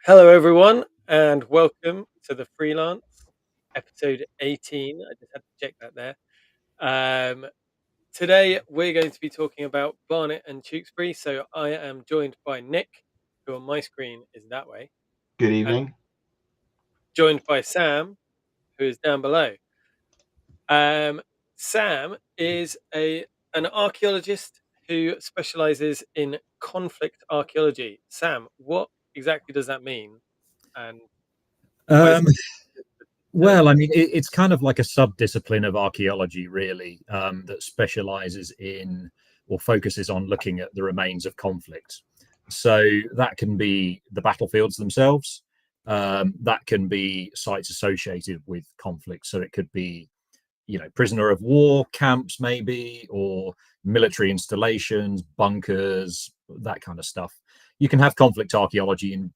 Hello, everyone, and welcome to the Freelance episode 18. I just had to check that there. Um, Today, we're going to be talking about Barnet and Tewkesbury. So, I am joined by Nick, who on my screen is that way, Good and evening. joined by Sam, who is down below. Sam is an archaeologist who specializes in conflict archaeology. Sam, what exactly does that mean? And what is Um, tell us? well, I mean, it's kind of like a sub-discipline of archaeology, really, that specializes in or focuses on looking at the remains of conflict. So that can be the battlefields themselves. That can be sites associated with conflict. So it could be, prisoner of war camps, maybe, or military installations, bunkers, that kind of stuff. You can have conflict archaeology in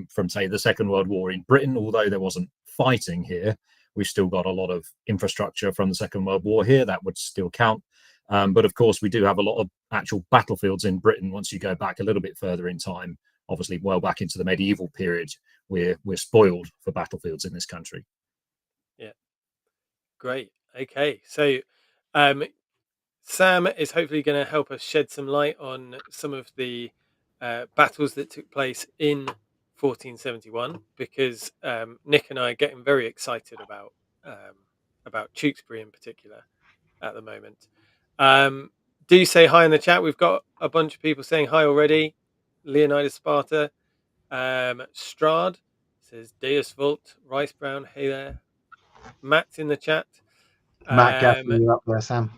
from say the Second World War in Britain, although there wasn't fighting here. We've still got a lot of infrastructure from the Second World War here that would still count. But of course, we do have a lot of actual battlefields in Britain. Once you go back a little bit further in time, obviously well back into the medieval period, we're spoiled for battlefields in this country. Yeah. Great. Okay. So, um, Sam is hopefully going to help us shed some light on some of the battles that took place in 1471, because Nick and I are getting very excited about Tewkesbury in particular at the moment. Do say hi in the chat. We've got a bunch of people saying hi already. Leonidas Sparta, Strad says Deus Vult, Rice Brown. Hey there, Matt's in the chat. Matt gassing you up there, Sam.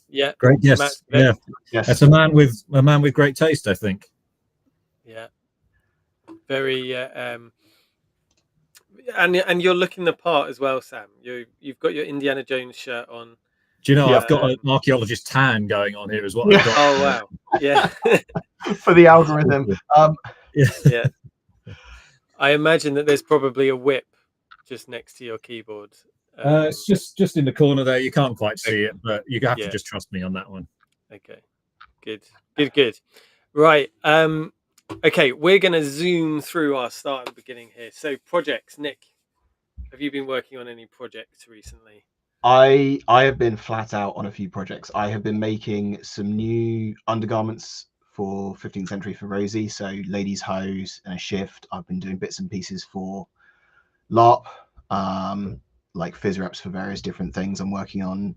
Yeah, Great, yes, Matt's yeah. Yes. That's a man with great taste, I think. Yeah, very. And you're looking the part as well, Sam. You've got your Indiana Jones shirt on. Do you know, Yeah. I've got an archaeologist tan going on here as well. Yeah. Oh wow! Yeah, For the algorithm. yeah. I imagine that there's probably a whip just next to your keyboard. It's just in the corner there. You can't quite see Okay. it, but you have to Yeah. just trust me on that one. Okay, good. Right. Okay, we're going to zoom through our start at the beginning here. So, projects, Nick. Have you been working on any projects recently? I have been flat out on a few projects. I have been making some new undergarments for 15th century for Rosie. So ladies' hose and a shift. I've been doing bits and pieces for LARP, like fizz wraps for various different things. I'm working on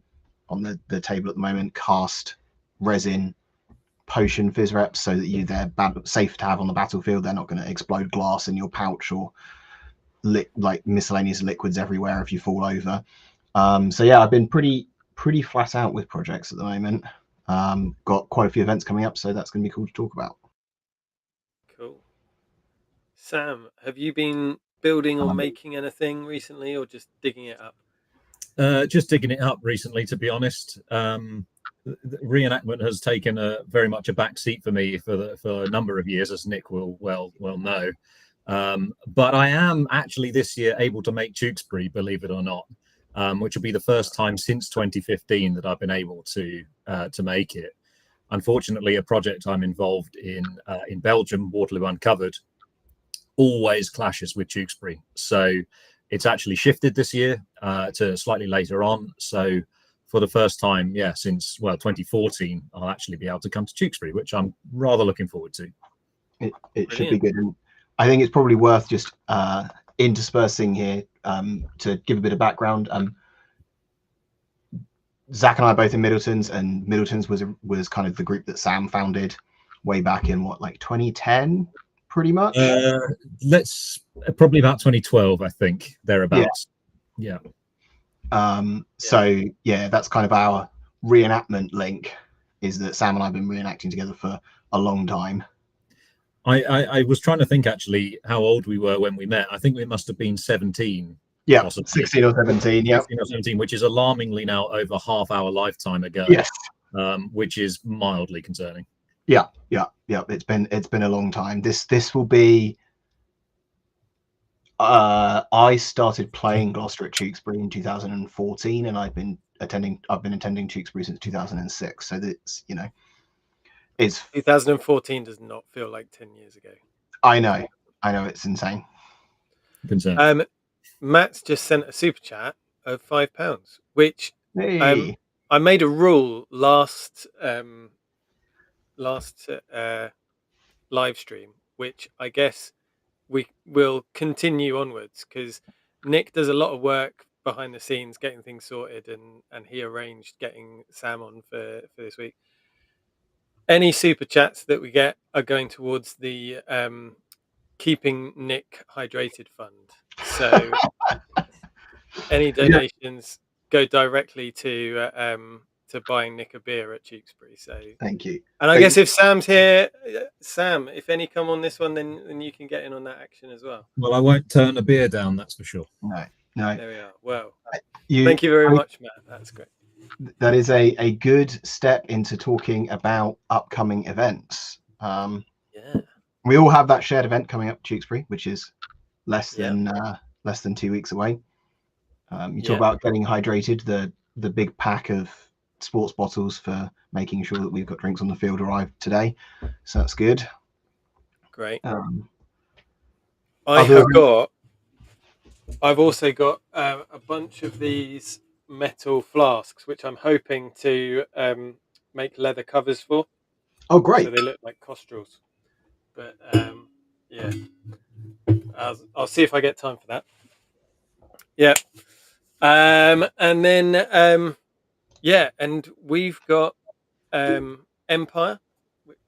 the table at the moment, cast resin potion fizz wraps so that they're safe to have on the battlefield. They're not going to explode glass in your pouch or like miscellaneous liquids everywhere if you fall over. So yeah, I've been pretty flat out with projects at the moment. Got quite a few events coming up, so that's going to be cool to talk about. Cool. Sam, have you been building or making anything recently, or just digging it up? Just digging it up recently, to be honest. Reenactment has taken very much a back seat for me for a number of years, as Nick will well know. But I am actually this year able to make Tewkesbury, believe it or not, which will be the first time since 2015 that I've been able to make it. Unfortunately, a project I'm involved in Belgium, Waterloo Uncovered, always clashes with Tewkesbury. So it's actually shifted this year to slightly later on. So for the first time, since 2014, I'll actually be able to come to Tewkesbury, which I'm rather looking forward to. It should be good. And I think it's probably worth just interspersing here to give a bit of background. Zach and I are both in Middleton's, and Middleton's was kind of the group that Sam founded way back in 2010, pretty much. Let's probably about 2012, I think, thereabouts. Yeah. So yeah, that's kind of our reenactment link, is that Sam and I have been reenacting together for a long time. I was trying to think actually how old we were when we met. I think we must have been 17. Yeah, possibly. 16 or 17. Yeah, 16 or 17, which is alarmingly now over half our lifetime ago. Yes. Which is mildly concerning. Yeah. It's been a long time. This will be. I started playing Gloucester at Tewkesbury in 2014, and I've been attending Tewkesbury since 2006. So that's it's 2014 does not feel like 10 years ago. I know, it's insane. Concern. Matt's just sent a super chat of £5, which Hey, I made a rule last live stream, which I guess we will continue onwards, because Nick does a lot of work behind the scenes getting things sorted, and he arranged getting Sam on for this week. Any super chats that we get are going towards the Keeping Nick Hydrated Fund. So any donations go directly to buying Nick a beer at Tewkesbury. So thank you. and I guess if Sam's here, Sam, if any come on this one, then you can get in on that action as well. Well, I won't turn a beer down, that's for sure. No. There we are. Well, You, thank you very much, Matt. That's great. That is a good step into talking about upcoming events. Yeah. We all have that shared event coming up, Tewkesbury, which is less Yeah. than 2 weeks away. You talk Yeah. about getting hydrated. The big pack of sports bottles for making sure that we've got drinks on the field arrived today, so that's good. Great. Other events- I've also got a bunch of these metal flasks, which I'm hoping to make leather covers for. Oh, great. So they look like costrals. But yeah, I'll see if I get time for that. Yeah. And then yeah, and we've got Empire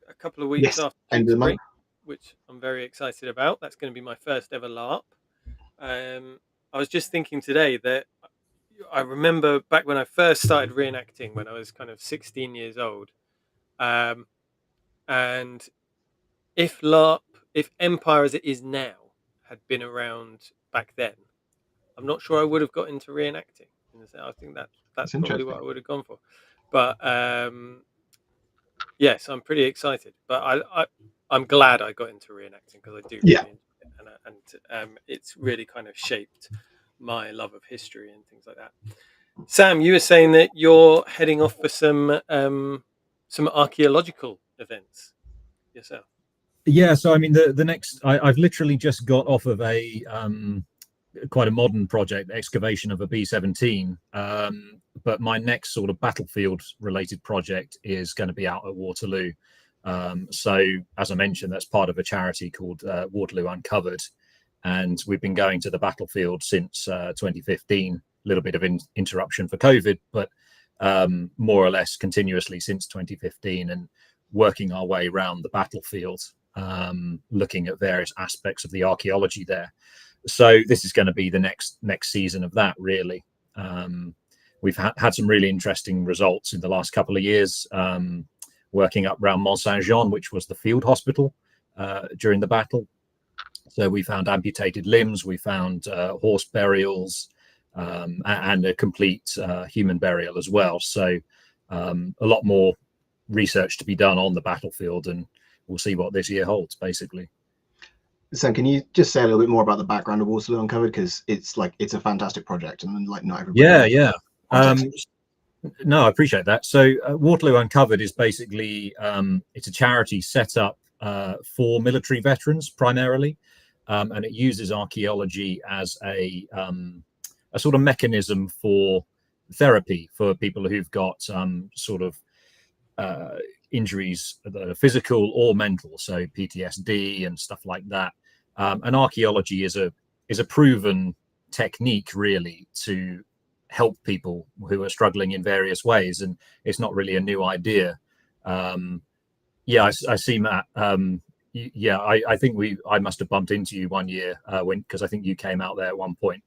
a couple of weeks Yes, after end of the Tewkesbury, month. which I'm very excited about. That's going to be my first ever LARP. I was just thinking today that I remember back when I first started reenacting when I was kind of 16 years old. And if Empire as it is now had been around back then, I'm not sure I would have got into reenacting. I think that's probably what I would have gone for. But yes, I'm pretty excited. But I'm glad I got into reenacting, because I do really enjoy it, and it's really kind of shaped my love of history and things like that. Sam, you were saying that you're heading off for some archaeological events yourself. Yeah, so I mean, the next, I've literally just got off of a quite a modern project, excavation of a B-17. But my next sort of battlefield related project is going to be out at Waterloo. So as I mentioned, that's part of a charity called Waterloo Uncovered, and we've been going to the battlefield since 2015. A little bit of interruption for COVID, but more or less continuously since 2015, and working our way around the battlefield, looking at various aspects of the archaeology there. So this is going to be the next season of that, really. We've had some really interesting results in the last couple of years, working up around Mont Saint-Jean, which was the field hospital during the battle. So we found amputated limbs, we found horse burials, and a complete human burial as well. So a lot more research to be done on the battlefield, and we'll see what this year holds, basically. So can you just say a little bit more about the background of Waterloo Uncovered, because it's a fantastic project, and like not everybody. Yeah. No, I appreciate that. So Waterloo Uncovered is basically it's a charity set up for military veterans primarily, and it uses archaeology as a sort of mechanism for therapy for people who've got sort of injuries that are physical or mental, so PTSD and stuff like that. And archaeology is a proven technique, really, to help people who are struggling in various ways, and it's not really a new idea. I see, Matt. I think I must have bumped into you one year because I think you came out there at one point.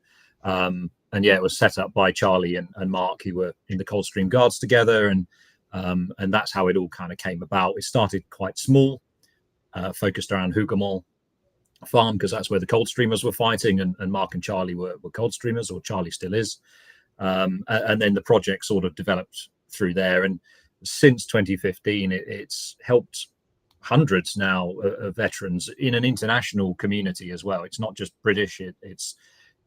And yeah, it was set up by Charlie and Mark, who were in the Coldstream Guards together, and that's how it all kind of came about. It started quite small, focused around Hougoumont farm, because that's where the Coldstreamers were fighting, and Mark and Charlie were Coldstreamers, or Charlie still is. And then the project sort of developed through there, and since 2015 it's helped hundreds now of veterans in an international community as well. It's not just British, it's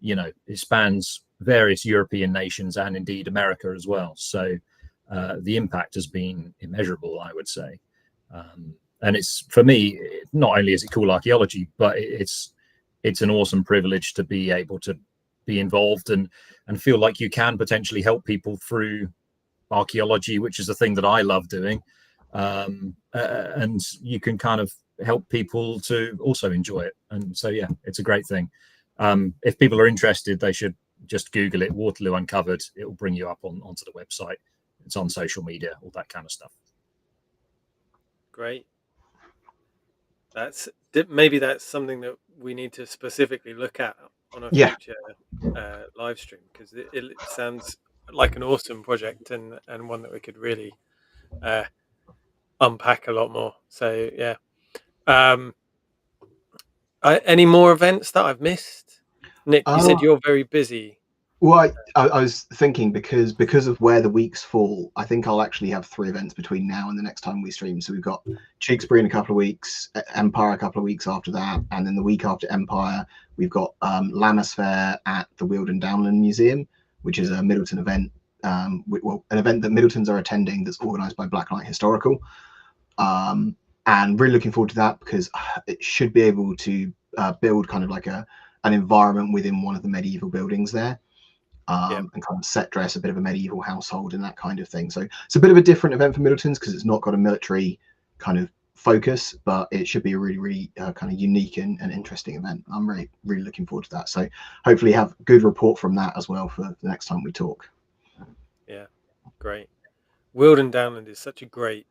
it spans various European nations and indeed America as well. So the impact has been immeasurable, I would say. And it's, for me, not only is it cool archaeology, but it's an awesome privilege to be able to be involved and feel like you can potentially help people through archaeology, which is a thing that I love doing. And you can kind of help people to also enjoy it. And so, yeah, it's a great thing. If people are interested, they should just Google it, Waterloo Uncovered. It will bring you up onto the website. It's on social media, all that kind of stuff. Great. Maybe that's something that we need to specifically look at on a future live stream, because it sounds like an awesome project and one that we could really unpack a lot more. So yeah. Any more events that I've missed? Nick, you said you're very busy. Well, I was thinking because of where the weeks fall, I think I'll actually have 3 events between now and the next time we stream. So we've got Tewkesbury in a couple of weeks, Empire a couple of weeks after that, and then the week after Empire, we've got Lammas Fair at the Weald Downland Museum, which is a Middleton event. Well, an event that Middletons are attending that's organised by Blacklight Historical, and really looking forward to that because it should be able to build kind of like an environment within one of the medieval buildings there. And kind of set dress a bit of a medieval household and that kind of thing. So it's a bit of a different event for Middletons because it's not got a military kind of focus, but it should be a really kind of unique and interesting event. I'm really looking forward to that. So hopefully have a good report from that as well for the next time we talk. Yeah, great. Weald Downland is such a great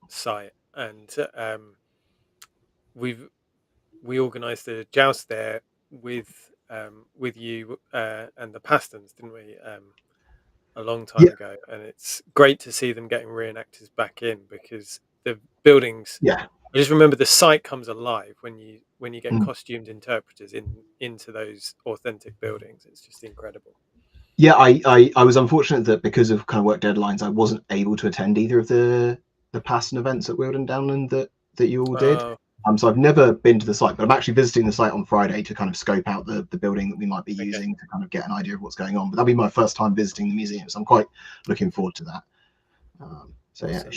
site, and we organised a joust there with you and the Pastons, didn't we? A long time ago, and it's great to see them getting reenactors back in because the buildings. Yeah. I just remember the site comes alive when you get costumed interpreters into those authentic buildings. It's just incredible. Yeah, I was unfortunate that because of kind of work deadlines, I wasn't able to attend either of the Paston events at Weald Downland that you all did. So I've never been to the site, but I'm actually visiting the site on Friday to kind of scope out the building that we might be using to kind of get an idea of what's going on. But that'll be my first time visiting the museum, so I'm quite looking forward to that. So awesome. Yeah, it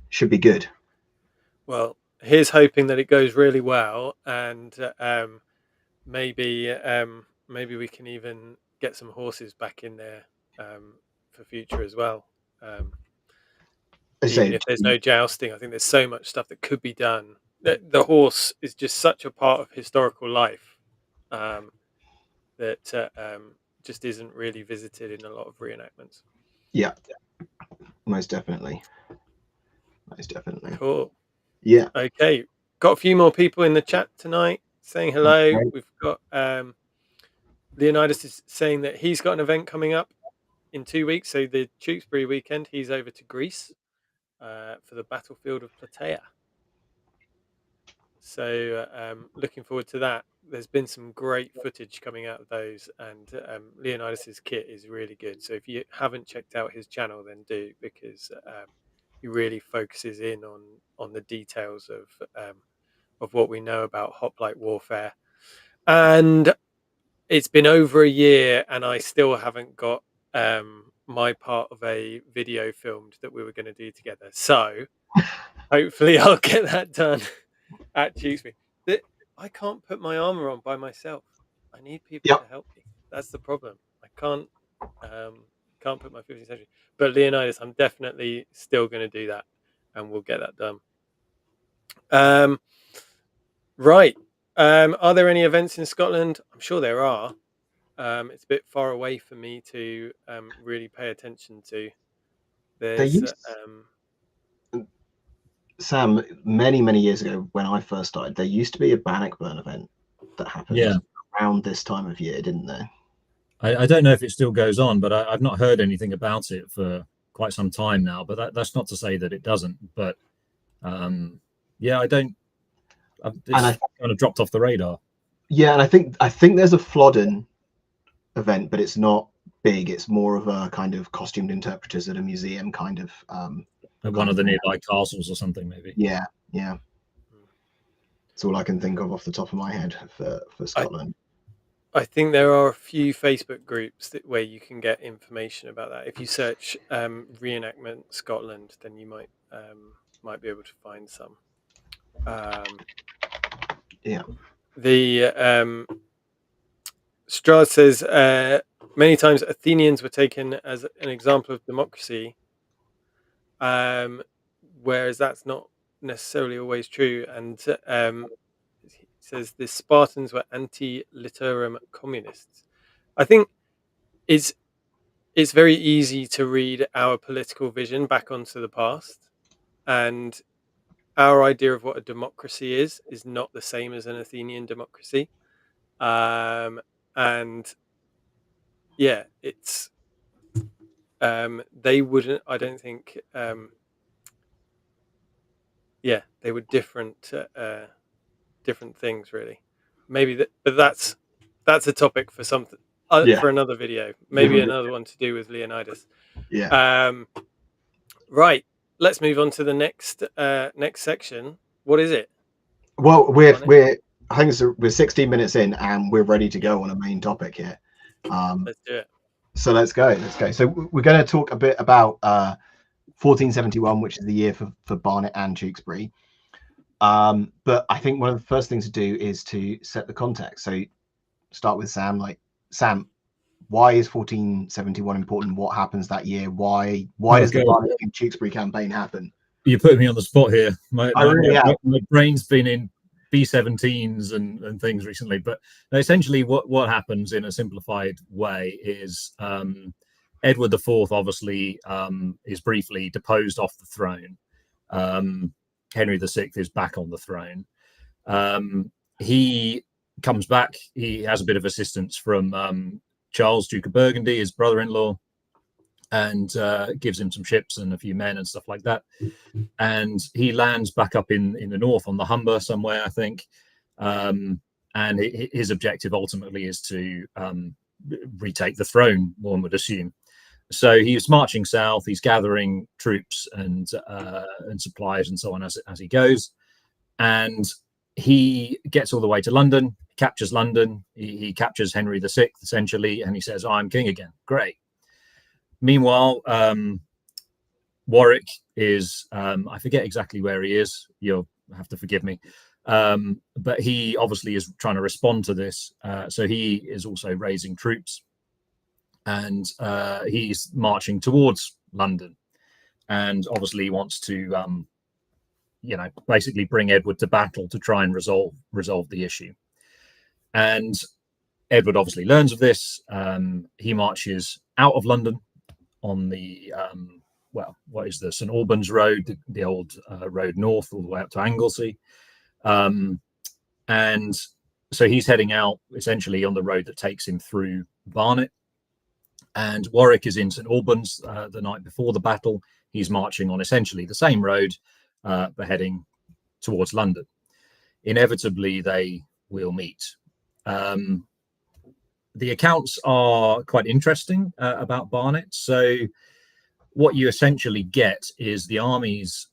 should be good. Well, here's hoping that it goes really well, and maybe we can even get some horses back in there for future as well. Even if there's no jousting, I think there's so much stuff that could be done. The horse is just such a part of historical life that just isn't really visited in a lot of reenactments. Yeah, most definitely. Cool. Yeah. Okay, got a few more people in the chat tonight saying hello. Okay. We've got Leonidas is saying that he's got an event coming up in 2 weeks. So the Tewkesbury weekend, he's over to Greece for the battlefield of Plataea. So looking forward to that. There's been some great footage coming out of those, and Leonidas's kit is really good. So if you haven't checked out his channel, then do, because he really focuses in on the details of what we know about hoplite warfare. And it's been over a year, and I still haven't got my part of a video filmed that we were going to do together. So hopefully I'll get that done at Tewkesbury. I can't put my armor on by myself. I need people to help me. That's the problem. I can't put my 15th century. But Leonidas, I'm definitely still going to do that, and we'll get that done. Right. Are there any events in Scotland? I'm sure there are. It's a bit far away for me to really pay attention to. There's Sam, many years ago when I first started, there used to be a Bannockburn event that happened around this time of year, didn't there? I don't know if it still goes on, but I've not heard anything about it for quite some time now. But that's not to say that it doesn't. But yeah, I don't. It's kind of dropped off the radar. Yeah, and I think there's a Flodden event, but it's not big. It's more of a kind of costumed interpreters at a museum kind of. At one of the nearby castles or something, maybe. Yeah. That's all I can think of off the top of my head for Scotland. I think there are a few Facebook groups where you can get information about that. If you search Reenactment Scotland, then you might be able to find some. Yeah. The Strauss says many times Athenians were taken as an example of democracy, whereas that's not necessarily always true. And he says the Spartans were anti-literam communists. I think it's very easy to read our political vision back onto the past, and our idea of what a democracy is not the same as an Athenian democracy. And yeah, it's they wouldn't. I don't think. Yeah, they were different. Different things, really. Maybe that, but that's a topic for something Yeah. for another video. Maybe another one to do with Leonidas. Yeah. Right. Let's move on to the next section. What is it? Well, Barnet? I think we're 16 minutes in and we're ready to go on a main topic here. Let's do it. So let's go. Let's go. So we're going to talk a bit about 1471, which is the year for Barnet and Tewkesbury. But I think one of the first things to do is to set the context. So start with Sam. Like, Sam, why is 1471 important? What happens that year? Why does the Barnet and Tewkesbury campaign happen? You put me on the spot here. My brain's been in B-17s and things recently, but essentially what happens in a simplified way is Edward IV obviously is briefly deposed off the throne. Henry VI is back on the throne. He comes back. He has a bit of assistance from Charles, Duke of Burgundy, his brother-in-law, and gives him some ships and a few men and stuff like that. And he lands back up in the north on the Humber somewhere, I think. And his objective ultimately is to retake the throne, one would assume. So he's marching south. He's gathering troops and supplies and so on as he goes. And he gets all the way to London, captures London. He captures Henry VI, essentially, and he says, I'm king again. Great. Meanwhile, Warwick is, I forget exactly where he is. You'll have to forgive me. But he obviously is trying to respond to this. So he is also raising troops. And he's marching towards London. And obviously he wants to, basically bring Edward to battle to try and resolve the issue. And Edward obviously learns of this. He marches out of London on the what is the St Albans Road, the old road north all the way up to Anglesey, and so he's heading out essentially on the road that takes him through Barnet. And Warwick is in St Albans the night before the battle. He's marching on essentially the same road, but heading towards London. Inevitably, they will meet. The accounts are quite interesting about Barnet. So what you essentially get is the armies,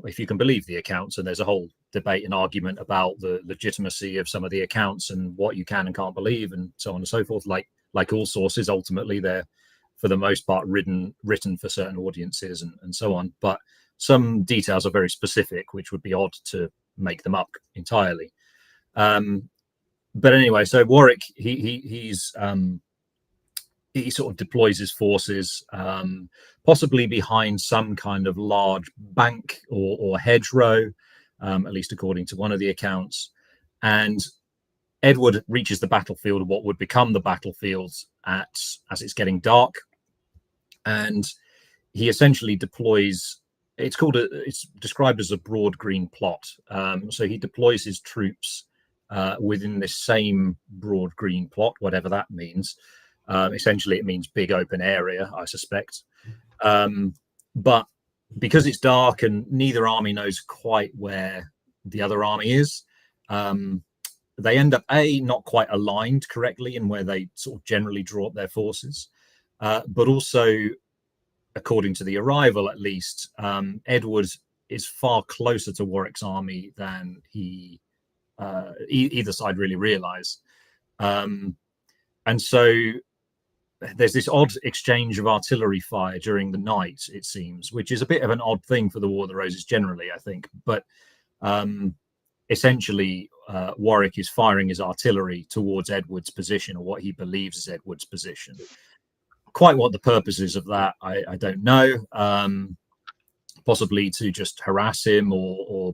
if you can believe the accounts, and there's a whole debate and argument about the legitimacy of some of the accounts and what you can and can't believe and so on and so forth. Like all sources, ultimately, they're, for the most part, written for certain audiences and so on. But some details are very specific, which would be odd to make them up entirely. But anyway, so Warwick, he sort of deploys his forces, possibly behind some kind of large bank or hedgerow, at least according to one of the accounts. And Edward reaches the battlefield, what would become the battlefield, as it's getting dark, and he essentially deploys. It's described as a broad green plot. So he deploys his troops within this same broad green plot, whatever that means. Essentially, it means big open area, I suspect. But because it's dark and neither army knows quite where the other army is, they end up not quite aligned correctly in where they sort of generally draw up their forces, but also, according to the arrival at least, Edward is far closer to Warwick's army than he either side really realize. And so there's this odd exchange of artillery fire during the night, it seems, which is a bit of an odd thing for the War of the Roses generally, I think. But essentially Warwick is firing his artillery towards Edward's position, or what he believes is Edward's position. Quite what the purpose is of that, I don't know. Possibly to just harass him, or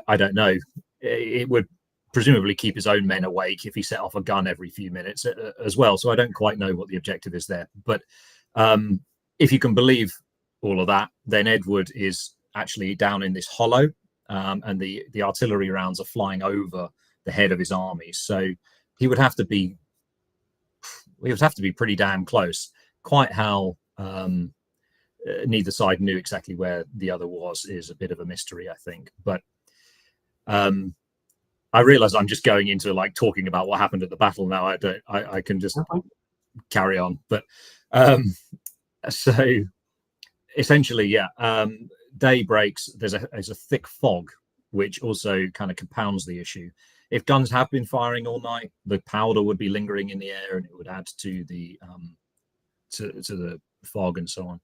I don't know. It would presumably keep his own men awake if he set off a gun every few minutes as well. So I don't quite know what the objective is there. But if you can believe all of that, then Edward is actually down in this hollow, and the artillery rounds are flying over the head of his army. So he would have to be pretty damn close. Quite how neither side knew exactly where the other was is a bit of a mystery, I think. But I realize I'm just going into like talking about what happened at the battle now. I can just carry on. But so essentially, yeah, day breaks. There's a thick fog, which also kind of compounds the issue. If guns have been firing all night, the powder would be lingering in the air, and it would add to the to the fog and so on.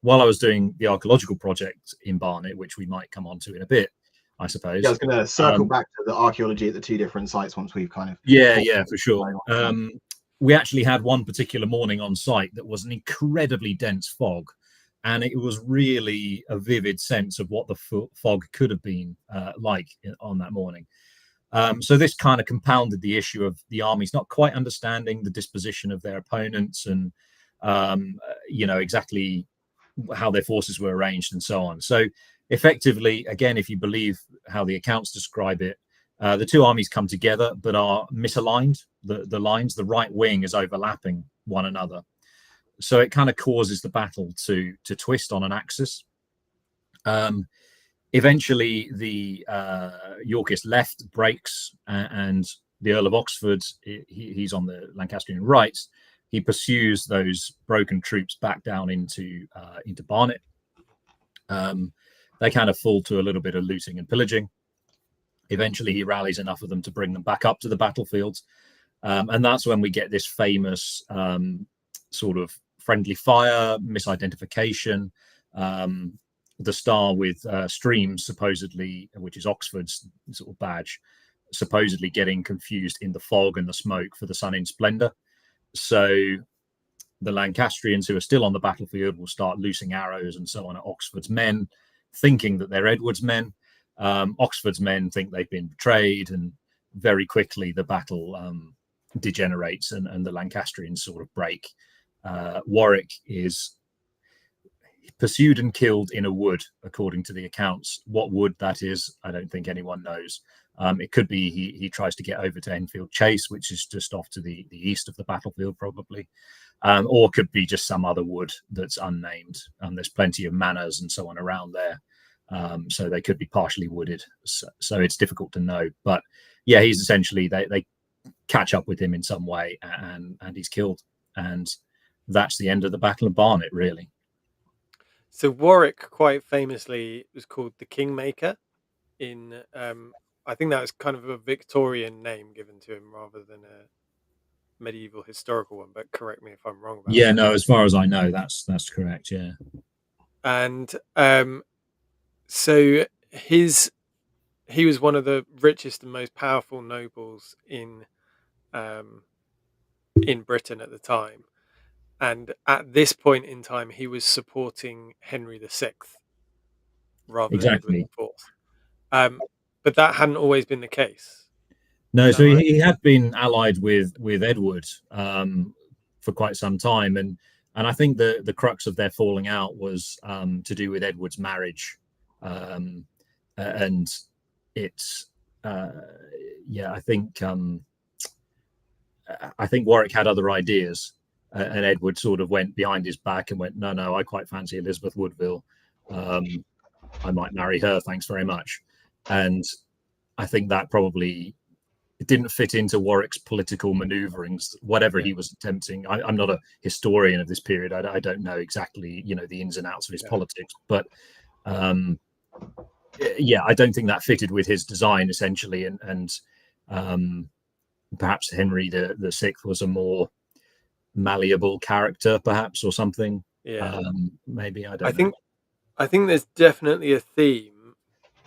While I was doing the archaeological project in Barnet, which we might come on to in a bit, I suppose. Yeah, I was going to circle back to the archaeology at the two different sites once we've kind of... Yeah, for sure. We actually had one particular morning on site that was an incredibly dense fog, and it was really a vivid sense of what the fog could have been like on that morning. So this kind of compounded the issue of the armies not quite understanding the disposition of their opponents, and exactly how their forces were arranged and so on. So effectively, again, if you believe how the accounts describe it, the two armies come together but are misaligned. The lines, the right wing is overlapping one another. So it kind of causes the battle to twist on an axis. Eventually, the Yorkist left breaks, and the Earl of Oxford, he's on the Lancastrian right. He pursues those broken troops back down into Barnet. They kind of fall to a little bit of looting and pillaging. Eventually, he rallies enough of them to bring them back up to the battlefield. And that's when we get this famous sort of friendly fire, misidentification, the star with streams, supposedly, which is Oxford's sort of badge, supposedly getting confused in the fog and the smoke for the sun in splendor. So the Lancastrians, who are still on the battlefield, will start loosing arrows and so on at Oxford's men, thinking that they're Edward's men. Oxford's men think they've been betrayed, and very quickly the battle degenerates, and the Lancastrians sort of break. Warwick is pursued and killed in a wood, according to the accounts. What wood that is, I don't think anyone knows. It could be he tries to get over to Enfield Chase, which is just off to the east of the battlefield, probably. Or could be just some other wood that's unnamed. There's plenty of manors and so on around there. So they could be partially wooded. So it's difficult to know. But yeah, he's essentially, they catch up with him in some way, and he's killed. And that's the end of the Battle of Barnet, really. So Warwick, quite famously, was called the Kingmaker. I think that was kind of a Victorian name given to him rather than a medieval historical one. But correct me if I'm wrong about that. Yeah, no, as far as I know, that's correct. Yeah. And so he was one of the richest and most powerful nobles in Britain at the time. And at this point in time, he was supporting Henry VI rather than Edward IV. But that hadn't always been the case. No, so right? He had been allied with Edward for quite some time, and I think the crux of their falling out was to do with Edward's marriage, and it's I think Warwick had other ideas. And Edward sort of went behind his back and went, no, I quite fancy Elizabeth Woodville. I might marry her, thanks very much. And I think that probably didn't fit into Warwick's political maneuverings, whatever he was attempting. I'm not a historian of this period. I don't know exactly, the ins and outs of his politics. But I don't think that fitted with his design, essentially. And perhaps Henry the Sixth was a more malleable character, perhaps, or something. Maybe I think there's definitely a theme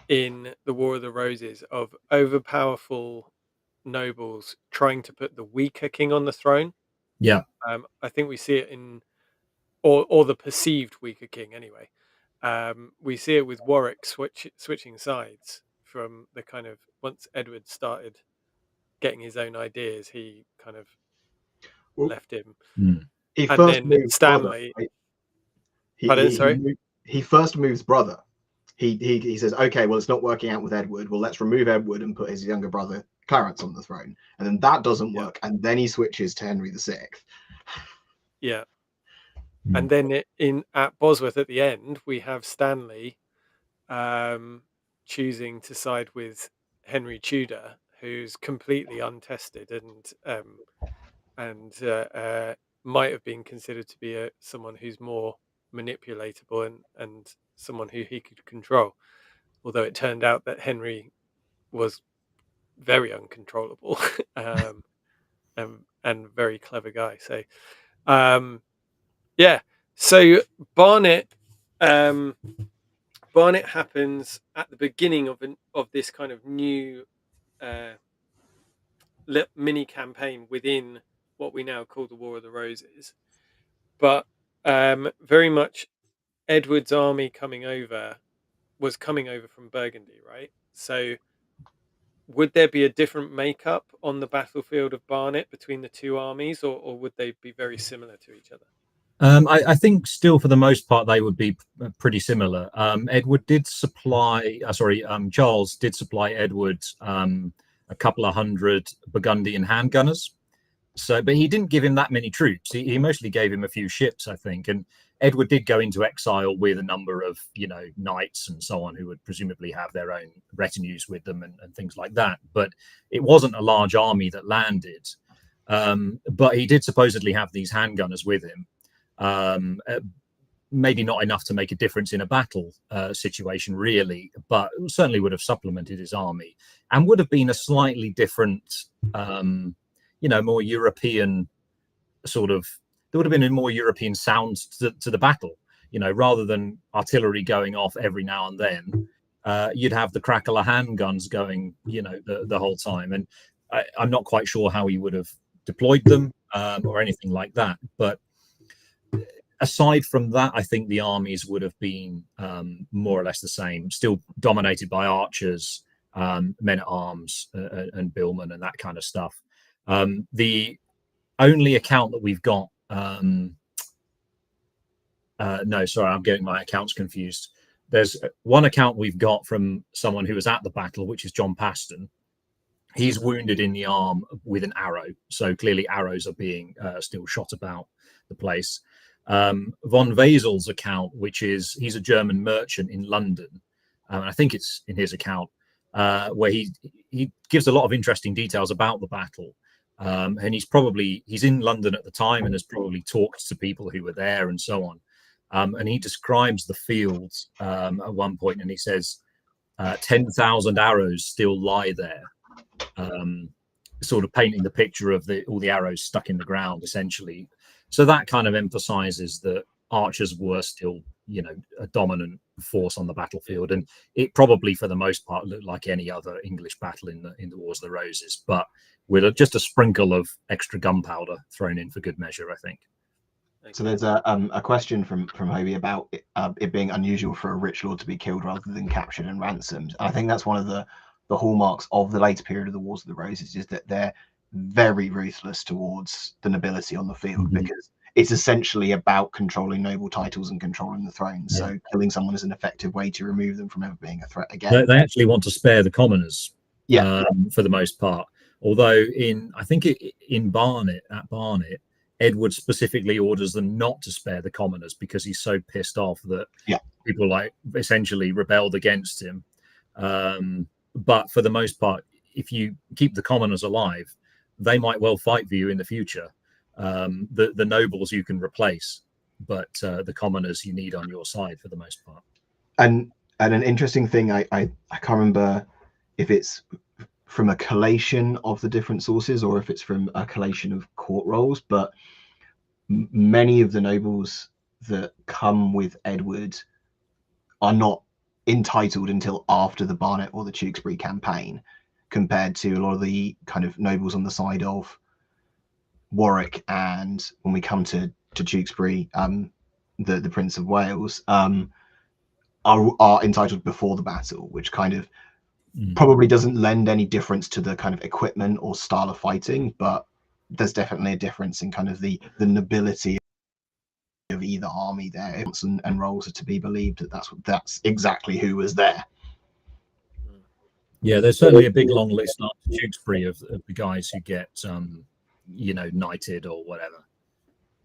in the War of the Roses of overpowerful nobles trying to put the weaker king on the throne. Yeah. I think we see it in, or the perceived weaker king anyway. We see it with Warwick switching sides from the kind of, once Edward started getting his own ideas, he kind of Well, left him. Mm. he And first then moved brother, Stanley, right? pardon, sorry? He first moves brother. He says, okay, well, it's not working out with Edward. Well, let's remove Edward and put his younger brother Clarence on the throne. And then that doesn't Yeah. work. And then he switches to Henry VI. Yeah. Mm. And then at Bosworth at the end, we have Stanley choosing to side with Henry Tudor, who's completely untested and might have been considered to be someone who's more manipulatable and someone who he could control. Although it turned out that Henry was very uncontrollable and very clever guy. So yeah, so Barnet. Barnet happens at the beginning of this kind of new uh, mini campaign within what we now call the War of the Roses, but very much Edward's army was coming over from Burgundy, right? So would there be a different makeup on the battlefield of Barnet between the two armies, or would they be very similar to each other? I think still for the most part they would be pretty similar. Edward did supply, Charles did supply Edward a couple of hundred Burgundian handgunners. So, but he didn't give him that many troops. He mostly gave him a few ships, I think. And Edward did go into exile with a number of, knights and so on, who would presumably have their own retinues with them and things like that. But it wasn't a large army that landed. But he did supposedly have these handgunners with him. Maybe not enough to make a difference in a battle situation, really, but certainly would have supplemented his army and would have been a slightly different, more European sort of. There would have been a more European sound to the battle, rather than artillery going off every now and then. You'd have the crackle of handguns going, the whole time, and I'm not quite sure how he would have deployed them or anything like that, but. Aside from that, I think the armies would have been more or less the same, still dominated by archers, men at arms, and billmen and that kind of stuff. The only account that we've got, no, sorry, I'm getting my accounts confused. There's one account we've got from someone who was at the battle, which is John Paston. He's wounded in the arm with an arrow, so clearly arrows are being still shot about the place. Von Wesel's account, which is he's a German merchant in London, and I think it's in his account where he gives a lot of interesting details about the battle, and he's in London at the time and has probably talked to people who were there and so on, and he describes the fields at one point, and he says 10,000 arrows still lie there, sort of painting the picture of all the arrows stuck in the ground essentially. So that kind of emphasizes that archers were still, a dominant force on the battlefield, and it probably, for the most part, looked like any other English battle in the Wars of the Roses, but with just a sprinkle of extra gunpowder thrown in for good measure, I think. So there's a question from Hobie about it being unusual for a rich lord to be killed rather than captured and ransomed. And I think that's one of the hallmarks of the later period of the Wars of the Roses, is that they're very ruthless towards the nobility on the field, because it's essentially about controlling noble titles and controlling the throne. So killing someone is an effective way to remove them from ever being a threat again. They actually want to spare the commoners, for the most part. Although in Barnet, Edward specifically orders them not to spare the commoners because he's so pissed off that people essentially rebelled against him. But for the most part, if you keep the commoners alive, they might well fight for you in the future. The nobles you can replace, but the commoners you need on your side for the most part. And an interesting thing, I can't remember if it's from a collation of the different sources or if it's from a collation of court rolls, but many of the nobles that come with Edward are not entitled until after the Barnet or the Tewkesbury campaign, compared to a lot of the kind of nobles on the side of Warwick, and when we come to Tewkesbury, the Prince of Wales, are entitled before the battle, which kind of probably doesn't lend any difference to the kind of equipment or style of fighting, but there's definitely a difference in kind of the nobility of either army there, and roles are to be believed that that's exactly who was there. Yeah, there's certainly a big long list after Tewkesbury of the guys who get knighted or whatever.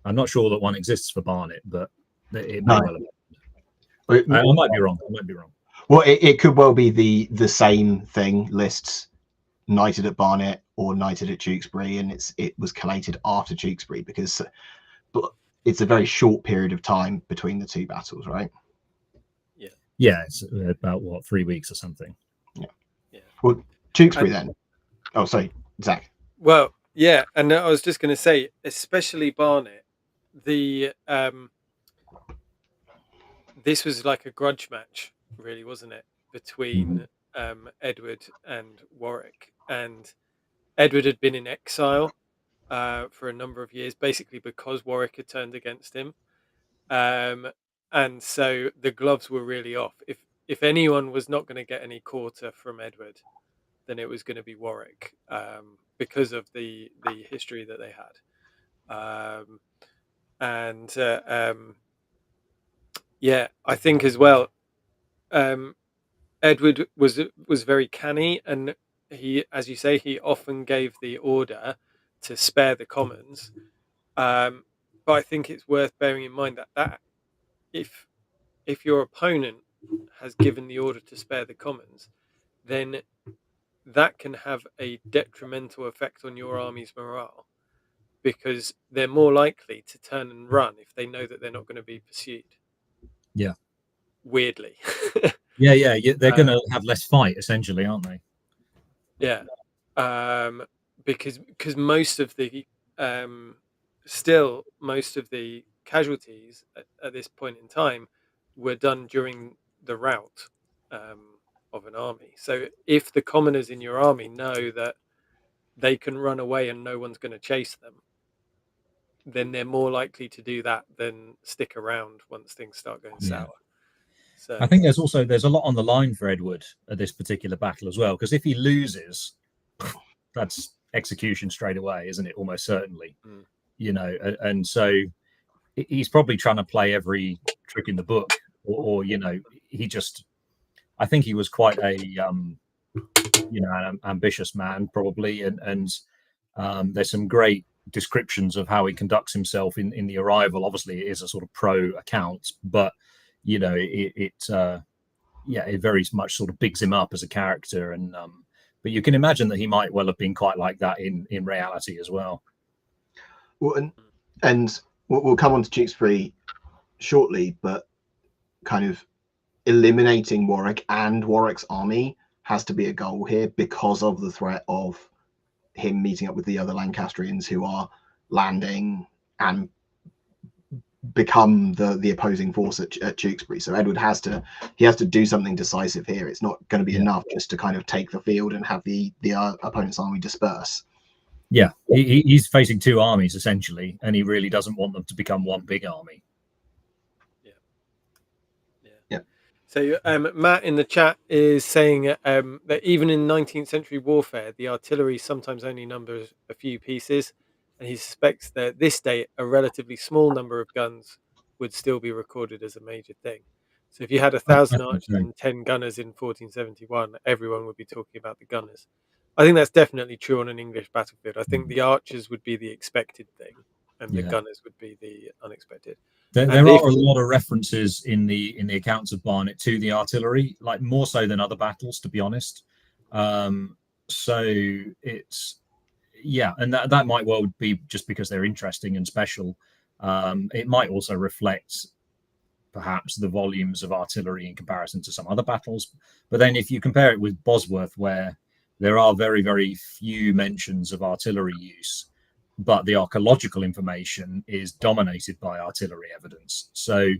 I'm not sure that one exists for Barnet, but it may well have. I might be wrong. Well, it could well be the same thing, lists knighted at Barnet or knighted at Tewkesbury, and it was collated after Tewkesbury, because it's a very short period of time between the two battles, right? Yeah, it's about 3 weeks or something. Yeah. Well, Tewkesbury then. Oh, sorry, Zach. Well, yeah, and I was just going to say, especially Barnet, this was like a grudge match, really, wasn't it, between Edward and Warwick. And Edward had been in exile for a number of years, basically because Warwick had turned against him. And so the gloves were really off. If anyone was not going to get any quarter from Edward, then it was going to be Warwick, because of the history that they had. Yeah, I think as well, Edward was very canny, and he, as you say, he often gave the order to spare the commons. But I think it's worth bearing in mind that if your opponent has given the order to spare the commons, then that can have a detrimental effect on your army's morale, because they're more likely to turn and run if they know that they're not going to be pursued. Yeah. Weirdly. Yeah. They're going to have less fight, essentially, aren't they? Yeah. Because most of the most of the casualties at this point in time were done during the rout of an army. So if the commoners in your army know that they can run away and no one's going to chase them, then they're more likely to do that than stick around once things start going sour. So I think there's a lot on the line for Edward at this particular battle as well, because if he loses, that's execution straight away, isn't it? Almost certainly. And so he's probably trying to play every trick in the book, or I think he was quite an ambitious man, probably, and there's some great descriptions of how he conducts himself in the arrival. Obviously, it is a sort of pro account, but it very much sort of bigs him up as a character, and but you can imagine that he might well have been quite like that in reality as well. Well, and we'll come on to Tewkesbury shortly, but kind of eliminating Warwick and Warwick's army has to be a goal here, because of the threat of him meeting up with the other Lancastrians who are landing and become the opposing force at Tewkesbury. So Edward has to do something decisive here. It's not going to be enough just to kind of take the field and have the opponent's army disperse. Yeah, he's facing two armies essentially, and he really doesn't want them to become one big army. Yeah. So Matt in the chat is saying that even in 19th century warfare, the artillery sometimes only numbers a few pieces, and he suspects that at this date a relatively small number of guns would still be recorded as a major thing. So if you had 1,000 archers and 10 gunners in 1471, everyone would be talking about the gunners. I think that's definitely true on an English battlefield. I think the archers would be the expected thing, and the gunners would be the unexpected. There are a lot of references in the accounts of Barnet to the artillery, like more so than other battles, to be honest. So it's and that might well be just because they're interesting and special. It might also reflect perhaps the volumes of artillery in comparison to some other battles. But then if you compare it with Bosworth, where there are very, very few mentions of artillery use, but the archaeological information is dominated by artillery evidence. So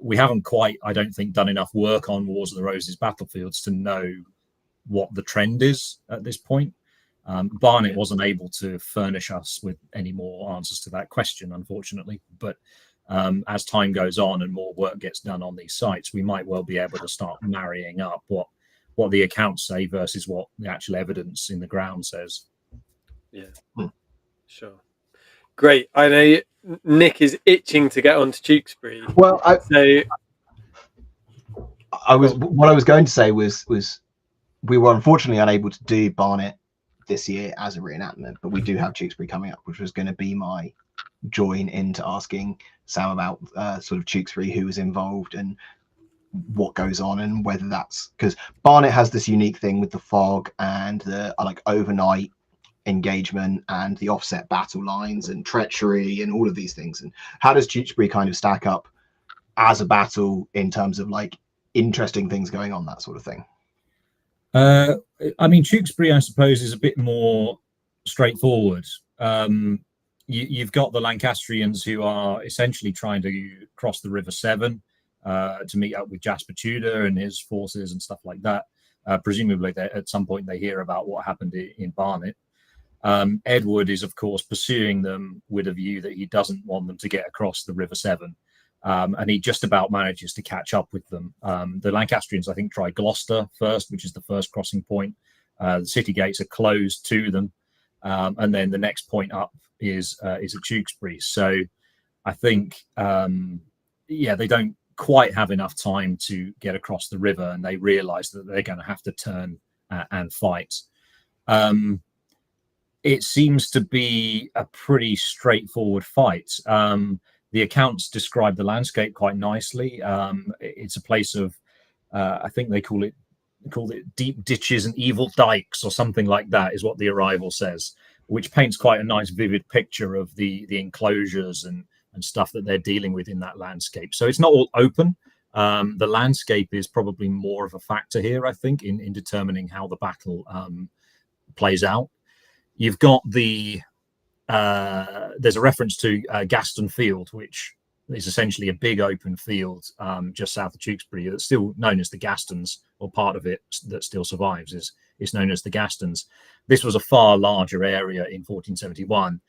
we haven't quite, I don't think, done enough work on Wars of the Roses battlefields to know what the trend is at this point. Barnet wasn't able to furnish us with any more answers to that question, unfortunately. But as time goes on and more work gets done on these sites, we might well be able to start marrying up what the accounts say versus what the actual evidence in the ground says. Yeah, sure. Great. I know Nick is itching to get on to Tewkesbury. Well, what I was going to say was we were unfortunately unable to do Barnet this year as a reenactment, but we do have Tewkesbury coming up, which was going to be my join into asking Sam about sort of Tewkesbury, who was involved and what goes on, and whether that's because Barnet has this unique thing with the fog and the like overnight engagement and the offset battle lines and treachery and all of these things. And how does Tewkesbury kind of stack up as a battle in terms of like interesting things going on, that sort of thing? I mean, Tewkesbury, I suppose, is a bit more straightforward. You've got the Lancastrians who are essentially trying to cross the River Severn to meet up with Jasper Tudor and his forces and stuff like that. Presumably, at some point they hear about what happened in Barnet. Edward is, of course, pursuing them with a view that he doesn't want them to get across the River Severn. And he just about manages to catch up with them. The Lancastrians, I think, try Gloucester first, which is the first crossing point. The city gates are closed to them. And then the next point up is at Tewkesbury. So I think, they don't quite have enough time to get across the river, and they realise that they're going to have to turn and fight. It seems to be a pretty straightforward fight. The accounts describe the landscape quite nicely. It's a place of, I think they call it deep ditches and evil dikes or something like that, is what the arrival says, which paints quite a nice, vivid picture of the enclosures and stuff that they're dealing with in that landscape. So it's not all open. The landscape is probably more of a factor here, I think, in determining how the battle plays out. You've got there's a reference to Gaston Field, which is essentially a big open field just south of Tewkesbury that's still known as the Gastons, or part of it that still survives is known as the Gastons. This was a far larger area in 1471,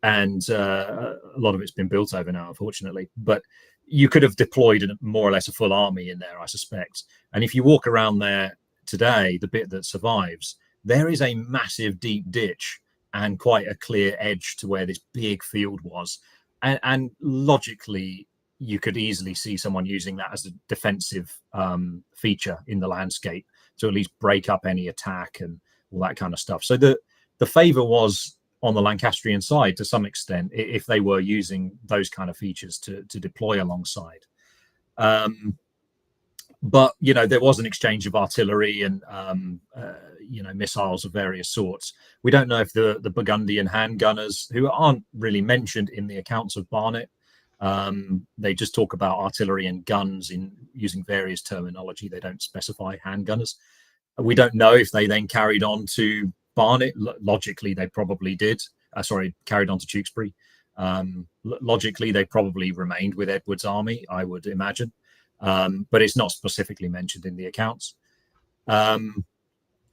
and a lot of it's been built over now, unfortunately. But you could have deployed more or less a full army in there, I suspect. And if you walk around there today, the bit that survives, there is a massive deep ditch and quite a clear edge to where this big field was. And logically, you could easily see someone using that as a defensive feature in the landscape to at least break up any attack and all that kind of stuff. So the favour was on the Lancastrian side to some extent, if they were using those kind of features to deploy alongside. But, there was an exchange of artillery and, missiles of various sorts. We don't know if the Burgundian handgunners, who aren't really mentioned in the accounts of Barnet, they just talk about artillery and guns in using various terminology. They don't specify handgunners. We don't know if they then carried on to Barnet. Logically, they probably did. Carried on to Tewkesbury. Logically, they probably remained with Edward's army, I would imagine. But it's not specifically mentioned in the accounts.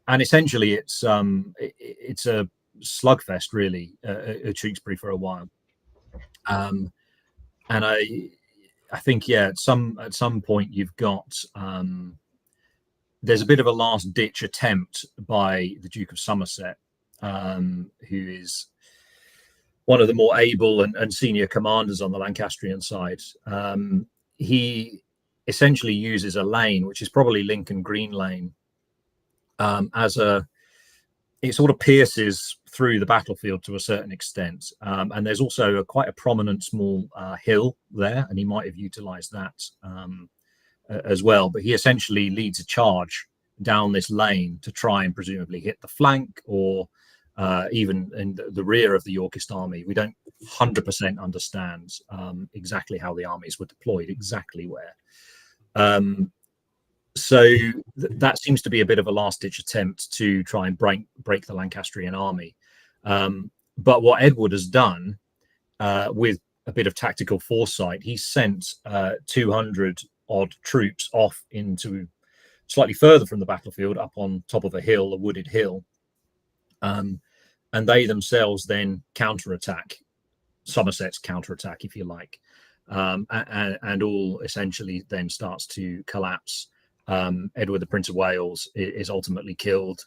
And essentially, it's a slugfest, really, at Tewkesbury for a while. And I think, at some point you've got there's a bit of a last ditch attempt by the Duke of Somerset, who is one of the more able and senior commanders on the Lancastrian side. He essentially uses a lane, which is probably Lincoln Green Lane, it sort of pierces through the battlefield to a certain extent. And there's also quite a prominent small hill there, and he might have utilized that as well. But he essentially leads a charge down this lane to try and presumably hit the flank or even in the rear of the Yorkist army. We don't 100% understand exactly how the armies were deployed, exactly where. So that seems to be a bit of a last-ditch attempt to try and break the Lancastrian army. But what Edward has done with a bit of tactical foresight, he sent 200 odd troops off into slightly further from the battlefield, up on top of a hill, a wooded hill, and they themselves then counterattack Somerset's counterattack, if you like, and all essentially then starts to collapse. Edward, the Prince of Wales, is ultimately killed,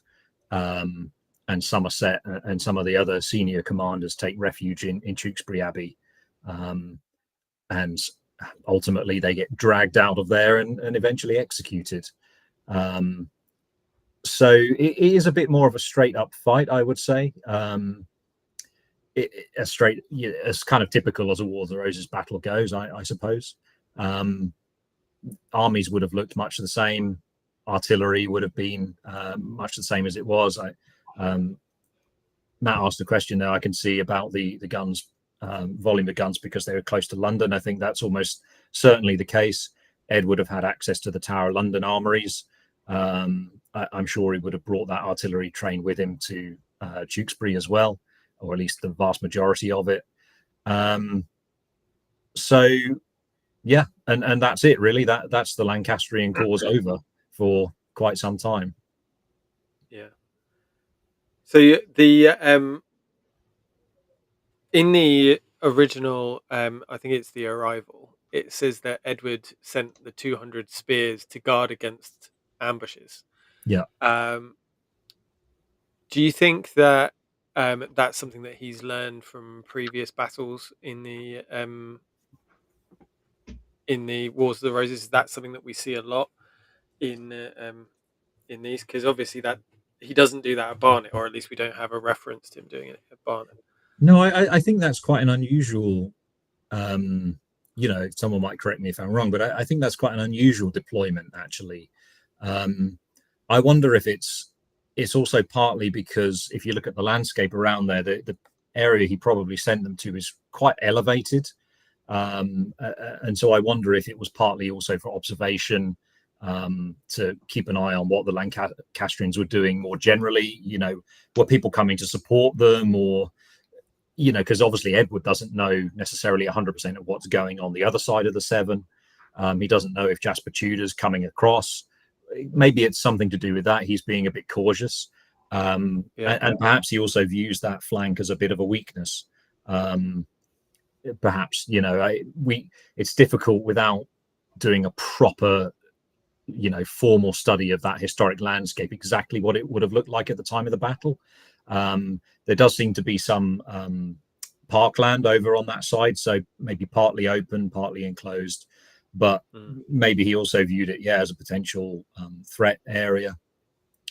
and Somerset and some of the other senior commanders take refuge in Tewkesbury Abbey, and ultimately they get dragged out of there and eventually executed. So it is a bit more of a straight up fight, I would say. As kind of typical as a War of the Roses battle goes, I suppose. Armies would have looked much the same. Artillery would have been much the same as it was. Matt asked a question there I can see about the guns, volume of guns, because they were close to London. I think that's almost certainly the case. Ed would have had access to the Tower of London armories. I'm sure he would have brought that artillery train with him to Tewkesbury as well, or at least the vast majority of it. So yeah, and that's it really. That's the Lancastrian cause over for quite some time. Yeah. So the in the original, I think it's the Arrival, it says that Edward sent the 200 spears to guard against ambushes. Yeah. Do you think that that's something that he's learned from previous battles in the Wars of the Roses? Is that something that we see a lot in these? Because obviously that he doesn't do that at Barnet, or at least we don't have a reference to him doing it at Barnet. No, I think that's quite an unusual. Someone might correct me if I'm wrong, but I think that's quite an unusual deployment, actually. I wonder if it's also partly because if you look at the landscape around there, the area he probably sent them to is quite elevated. And so I wonder if it was partly also for observation, to keep an eye on what the Lancastrians were doing more generally. Were people coming to support them, or because obviously Edward doesn't know necessarily 100% of what's going on the other side of the Severn. He doesn't know if Jasper Tudor's coming across. Maybe it's something to do with that. He's being a bit cautious. And perhaps he also views that flank as a bit of a weakness. Perhaps, it's difficult without doing a proper, formal study of that historic landscape, exactly what it would have looked like at the time of the battle. There does seem to be some parkland over on that side, so maybe partly open, partly enclosed, but maybe he also viewed it as a potential threat area.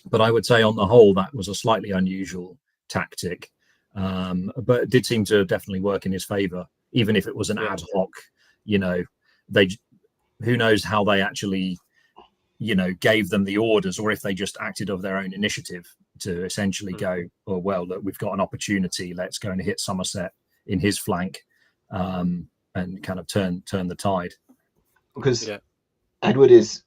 But I would say on the whole that was a slightly unusual tactic, but it did seem to definitely work in his favor, even if it was an ad hoc. Who knows how they actually gave them the orders, or if they just acted of their own initiative to essentially go, oh well, look, we've got an opportunity, let's go and hit Somerset in his flank, and kind of turn the tide. Because Edward is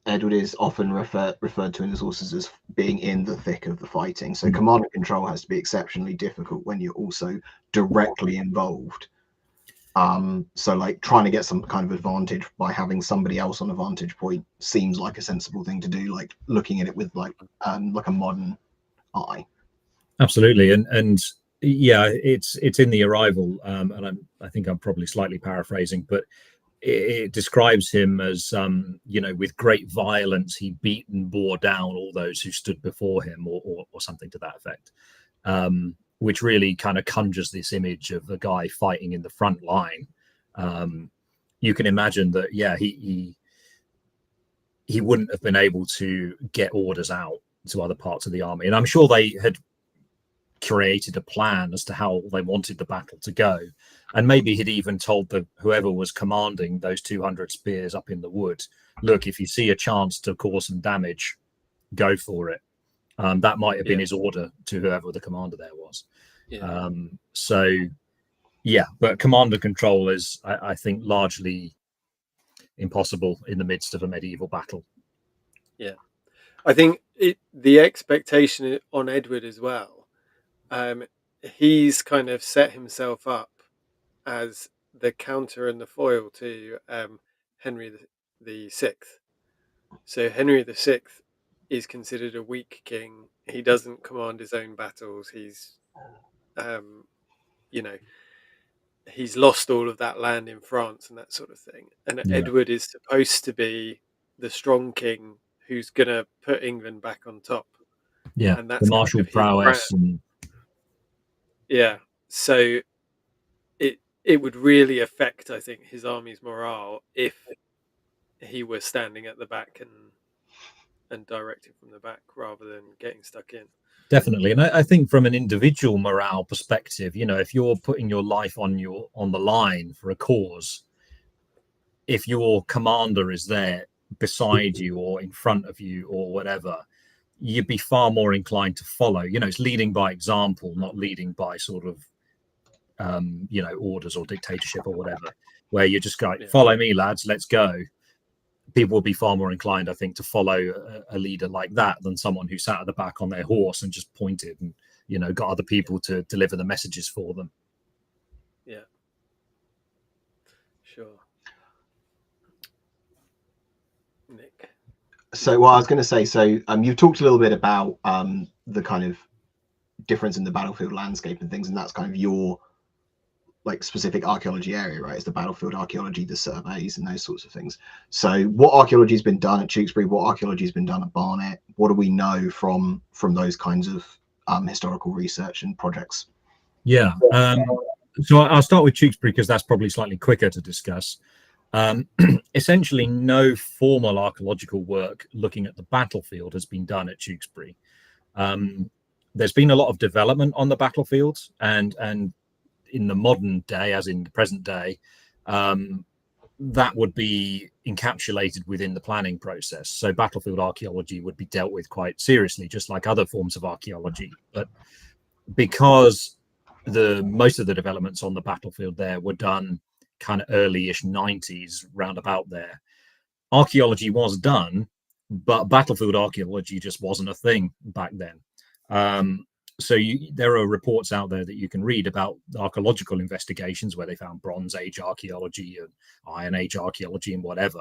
often referred to in the sources as being in the thick of the fighting. So command and control has to be exceptionally difficult when you're also directly involved. So like trying to get some kind of advantage by having somebody else on a vantage point seems like a sensible thing to do, like looking at it with like a modern eye. Absolutely. And yeah, it's in the Arrival, and I think I'm probably slightly paraphrasing, but it describes him as with great violence he beat and bore down all those who stood before him, or something to that effect, which really kind of conjures this image of a guy fighting in the front line. You can imagine that he wouldn't have been able to get orders out to other parts of the army, and I'm sure they had created a plan as to how they wanted the battle to go, and maybe he'd even told whoever was commanding those 200 spears up in the wood, look, if you see a chance to cause some damage, go for it. That might have been his order to whoever the commander there was. But command and control is, I think, largely impossible in the midst of a medieval battle. I think the expectation on Edward as well, he's kind of set himself up as the counter and the foil to Henry the Sixth. So Henry the Sixth is considered a weak king. He doesn't command his own battles. He's you know, he's lost all of that land in France and that sort of thing. And Yeah, Edward is supposed to be the strong king who's going to put England back on top. yeah, And the that's kind martial of his brand. prowess and Yeah. So it would really affect, I think, his army's morale if he were standing at the back and directing from the back rather than getting stuck in. definitely. And I think from an individual morale perspective, if you're putting your life on the line for a cause, if your commander is there beside you or in front of you or whatever, you'd be far more inclined to follow. It's leading by example, not leading by sort of orders or dictatorship or whatever, where you just go, follow me, lads, let's go. People will be far more inclined, I think, to follow a leader like that than someone who sat at the back on their horse and just pointed and got other people to deliver the messages for them. Yeah, sure. Nick. So, well, I was going to say, you've talked a little bit about the kind of difference in the battlefield landscape and things, and that's kind of your like specific archaeology area, right? It's the battlefield archaeology, the surveys and those sorts of things. So what archaeology has been done at Tewkesbury? What archaeology has been done at Barnet? What do we know from those kinds of historical research and projects? Yeah. So I'll start with Tewkesbury because that's probably slightly quicker to discuss. Essentially, no formal archaeological work looking at the battlefield has been done at Tewkesbury. There's been a lot of development on the battlefields, and in the modern day, as in the present day, that would be encapsulated within the planning process. So battlefield archaeology would be dealt with quite seriously, just like other forms of archaeology. But because most of the developments on the battlefield there were done kind of early-ish 90s, roundabout there, archaeology was done, but battlefield archaeology just wasn't a thing back then. So there are reports out there that you can read about archaeological investigations where they found Bronze Age archaeology and Iron Age archaeology and whatever.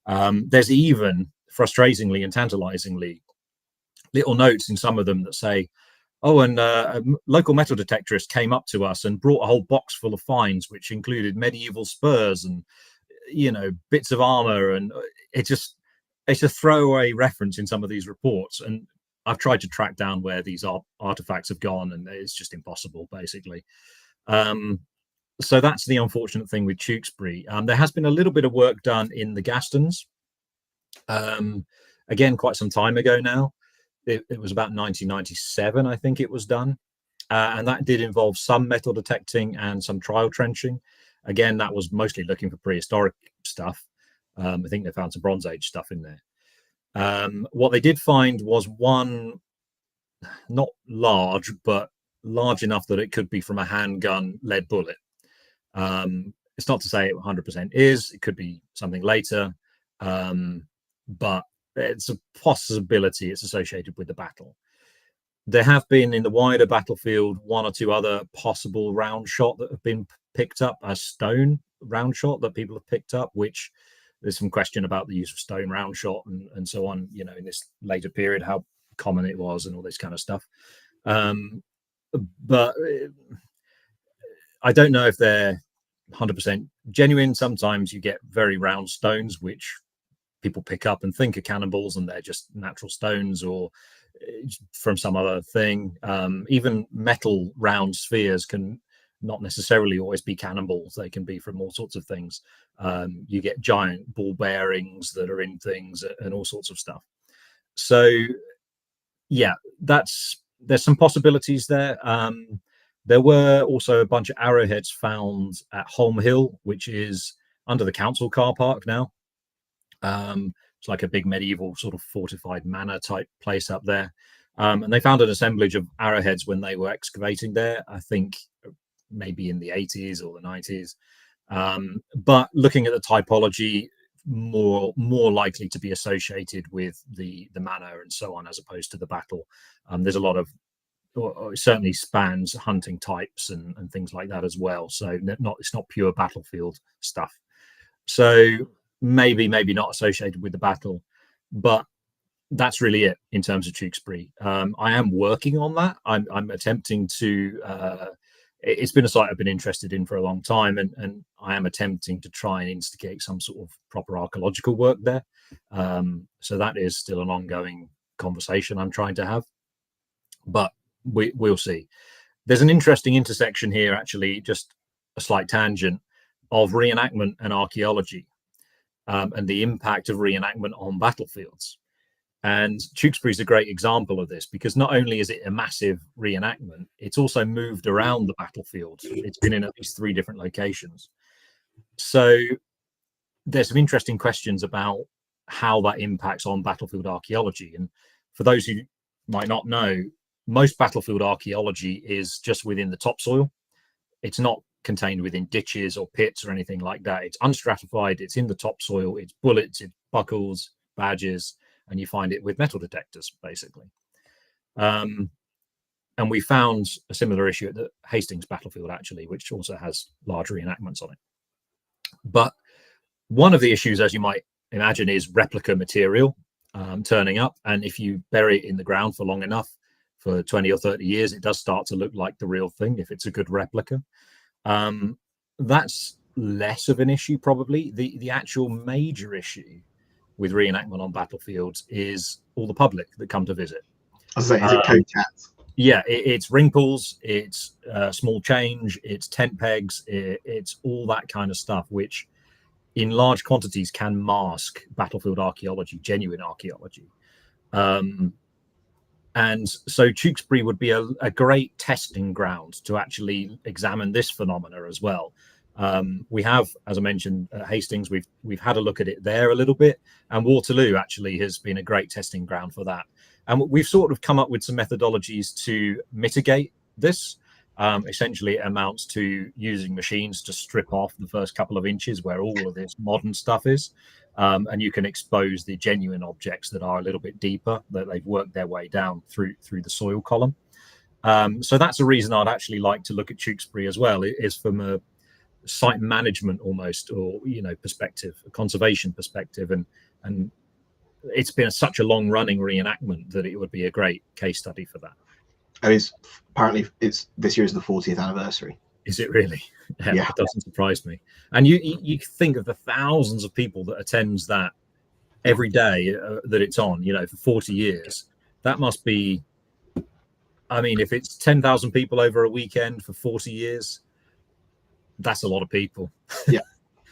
There's even, frustratingly and tantalizingly, little notes in some of them that say, oh, and a local metal detectorist came up to us and brought a whole box full of finds, which included medieval spurs and, bits of armor. And it's a throwaway reference in some of these reports. And I've tried to track down where these artifacts have gone, and it's just impossible, basically. So that's the unfortunate thing with Tewkesbury. There has been a little bit of work done in the Gastons. Again, quite some time ago now. It was about 1997, I think it was done. And that did involve some metal detecting and some trial trenching. Again, that was mostly looking for prehistoric stuff. I think they found some Bronze Age stuff in there. What they did find was one, not large, but large enough that it could be from a handgun lead bullet. It's not to say it 100% is. It could be something later, but it's a possibility it's associated with the battle. There have been in the wider battlefield one or two other possible round shot that have been picked up, a stone round shot that people have picked up, which there's some question about the use of stone round shot and so on, in this later period, how common it was and all this kind of stuff. But I don't know if they're 100% genuine. Sometimes you get very round stones, which people pick up and think are cannonballs, and they're just natural stones or from some other thing. Even metal round spheres can not necessarily always be cannonballs. They can be from all sorts of things. You get giant ball bearings that are in things and all sorts of stuff. So yeah, there's some possibilities there. There were also a bunch of arrowheads found at Holm Hill, which is under the council car park now. It's like a big medieval sort of fortified manor type place up there. And they found an assemblage of arrowheads when they were excavating there, I think maybe in the 80s or the 90s. But looking at the typology, more likely to be associated with the manor and so on, as opposed to the battle. There's a lot of or it certainly spans hunting types and things like that as well. So it's not pure battlefield stuff. So maybe not associated with the battle, but that's really it in terms of Tewkesbury. I am working on that. I'm attempting to. It's been a site I've been interested in for a long time, and I am attempting to try and instigate some sort of proper archaeological work there. So that is still an ongoing conversation I'm trying to have, but we'll see. There's an interesting intersection here, actually, just a slight tangent, of reenactment and archaeology, and the impact of reenactment on battlefields. And Tewkesbury is a great example of this, because not only is it a massive reenactment, it's also moved around the battlefield. It's been in at least 3 different locations. So there's some interesting questions about how that impacts on battlefield archaeology. And for those who might not know, most battlefield archaeology is just within the topsoil. It's not contained within ditches or pits or anything like that. It's unstratified, it's in the topsoil, it's bullets, it's buckles, badges, and you find it with metal detectors, basically. And we found a similar issue at the Hastings battlefield, actually, which also has large reenactments on it. But one of the issues, as you might imagine, is replica material turning up. And if you bury it in the ground for long enough, for 20 or 30 years, it does start to look like the real thing if it's a good replica. That's less of an issue, probably. The actual major issue with reenactment on battlefields is all the public that come to visit. I was saying, is it coat cats? Yeah, it's ring pulls, it's small change, it's tent pegs, it's all that kind of stuff, which in large quantities can mask battlefield archaeology, genuine archaeology. And so Tewkesbury would be a great testing ground to actually examine this phenomena as well. We have, as I mentioned, at Hastings, we've had a look at it there a little bit, and Waterloo actually has been a great testing ground for that. And we've sort of come up with some methodologies to mitigate this. Essentially, it amounts to using machines to strip off the first couple of inches where all of this modern stuff is. And you can expose the genuine objects that are a little bit deeper, that they've worked their way down through the soil column. So that's a reason I'd actually like to look at Tewkesbury as well, is from a site management almost, or perspective, a conservation perspective. And it's been such a long running reenactment that it would be a great case study for that. And apparently this year is the 40th anniversary. Is it really? Yeah. It doesn't surprise me. And you think of the thousands of people that attends that every day that it's on, for 40 years. That must be, I mean, if it's 10,000 people over a weekend for 40 years, that's a lot of people. Yeah.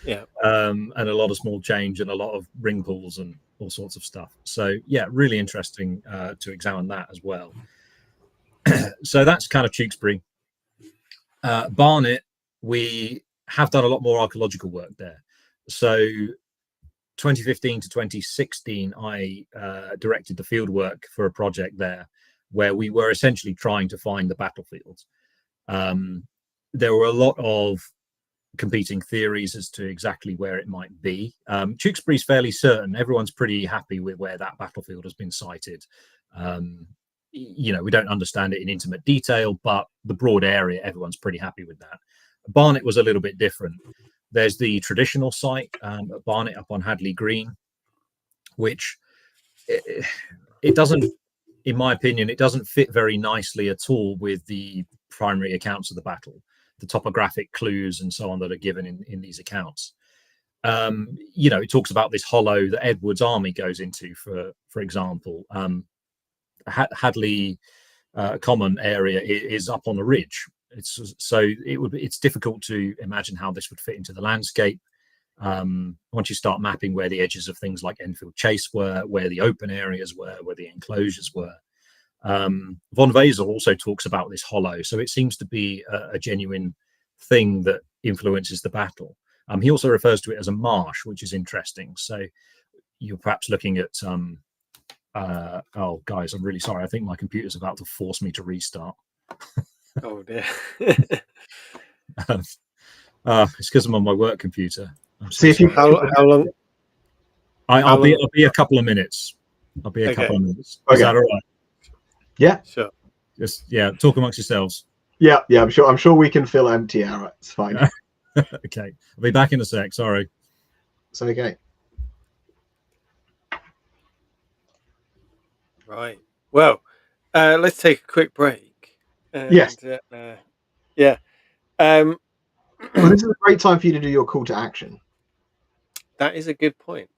Yeah. And a lot of small change and a lot of ring pulls and all sorts of stuff. So yeah, really interesting to examine that as well. So that's kind of Tewkesbury. Barnet, we have done a lot more archaeological work there. So 2015 to 2016, I directed the field work for a project there where we were essentially trying to find the battlefields. There were a lot of competing theories as to exactly where it might be. Tewkesbury's fairly certain. Everyone's pretty happy with where that battlefield has been sited. We don't understand it in intimate detail, but the broad area, everyone's pretty happy with that. Barnet was a little bit different. There's the traditional site at Barnet up on Hadley Green, which it doesn't, in my opinion, it doesn't fit very nicely at all with the primary accounts of the battle, the topographic clues and so on that are given in these accounts. It talks about this hollow that Edward's army goes into, for example. Hadley Common area is up on a ridge. It's difficult to imagine how this would fit into the landscape. Once you start mapping where the edges of things like Enfield Chase were, where the open areas were, where the enclosures were. Von Wezel also talks about this hollow, so it seems to be a genuine thing that influences the battle. He also refers to it as a marsh, which is interesting. So you're perhaps looking at oh guys, I'm really sorry, I think my computer's about to force me to restart. Oh dear. It's because I'm on my work computer. See if you how long? I'll be a couple of minutes. I'll be a couple of minutes. Okay. Is that all right? Yeah. Sure. Just talk amongst yourselves. Yeah, I'm sure we can fill empty hour. It's fine. Okay, I'll be back in a sec. Sorry. It's okay. Right. Well, let's take a quick break. And, Yes. yeah. Well, this is a great time for you to do your call to action. That is a good point.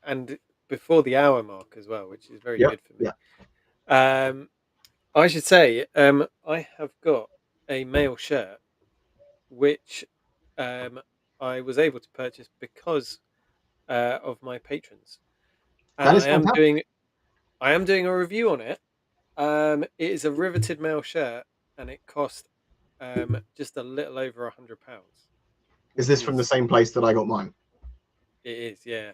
And before the hour mark as well, which is very Yep. good for me. I should say, I have got a male shirt, which I was able to purchase because of my patrons, and That is fantastic. I am doing a review on it. It is a riveted male shirt, and it cost just a little over £100. Is Which this from the same place that I got mine? It is, yeah.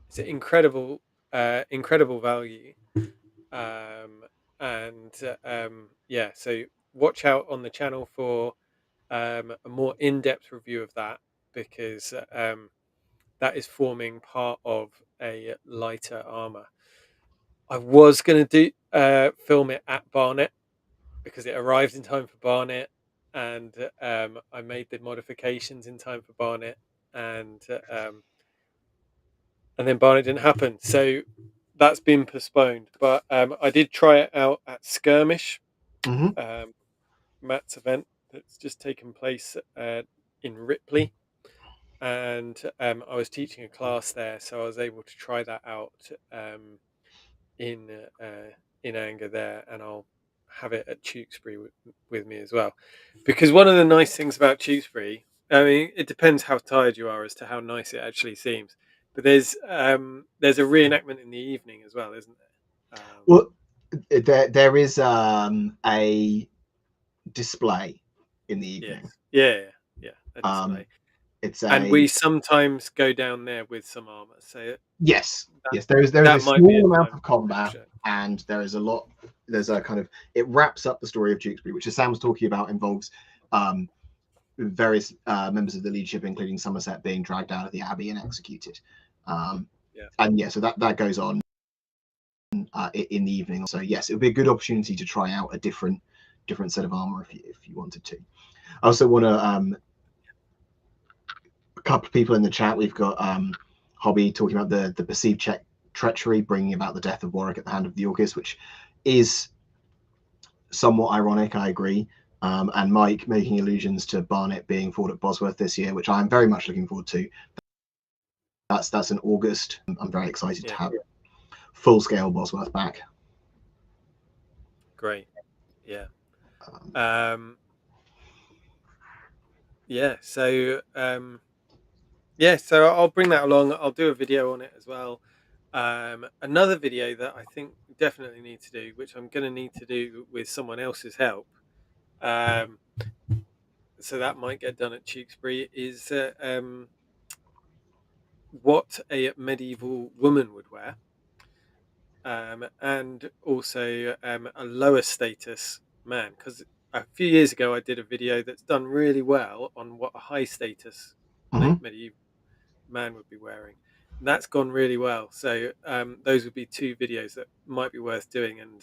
It's an incredible, incredible value. And yeah, so watch out on the channel for a more in-depth review of that, because that is forming part of a lighter armor. I was going to do film it at Barnet because it arrived in time for Barnet, and I made the modifications in time for Barnet, and then Barnet didn't happen, so that's been postponed. But I did try it out at Skirmish, Mm-hmm. Matt's event that's just taken place in Ripley, and I was teaching a class there, so I was able to try that out in anger there, and I'll have it at Tewkesbury with me as well, because one of the nice things about Tewkesbury, I mean, it depends how tired you are as to how nice it actually seems, but there's a reenactment in the evening as well, isn't there? Well, there is a display in the evening. Yes. Yeah, a display. And we sometimes go down there with some armor. So yes, there is a small amount of combat, sure. and there's a kind of, it wraps up the story of Tewkesbury, which, as Sam was talking about, involves various members of the leadership, including Somerset, being dragged out of the abbey and executed. And yeah, so that goes on in the evening. So yes, it would be a good opportunity to try out a different set of armor if you wanted to. I also want to a couple of people in the chat. We've got Hobby talking about the perceived treachery bringing about the death of Warwick at the hand of the Yorkists, which is somewhat ironic, I agree. And Mike making allusions to Barnet being fought at Bosworth this year, which I'm very much looking forward to. That's in August. I'm very excited to have full-scale Bosworth back. Great. Yeah. Yeah. So so I'll bring that along. I'll do a video on it as well. Another video that I think definitely need to do, which I'm going to need to do with someone else's help, so that might get done at Tewkesbury, is what a medieval woman would wear, and also a lower status man, because a few years ago I did a video that's done really well on what a high status medieval man would be wearing, and that's gone really well. So those would be two videos that might be worth doing, and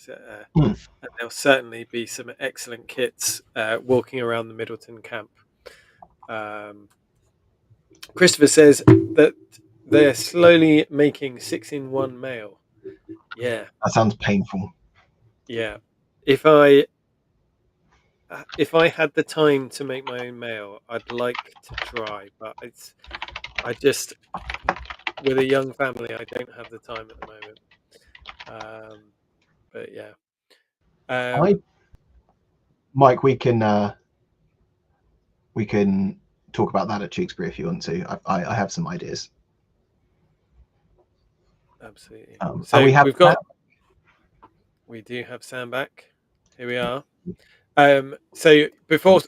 there'll certainly be some excellent kits walking around the Middleton camp. Christopher says that they're slowly making 6-in-1 mail. Yeah, that sounds painful. Yeah, if I had the time to make my own mail, I'd like to try, but I just, with a young family, I don't have the time at the moment. But yeah, Mike, we can talk about that at Tewkesbury if you want to. I have some ideas. Absolutely. So we do have Sam back. Here we are. So before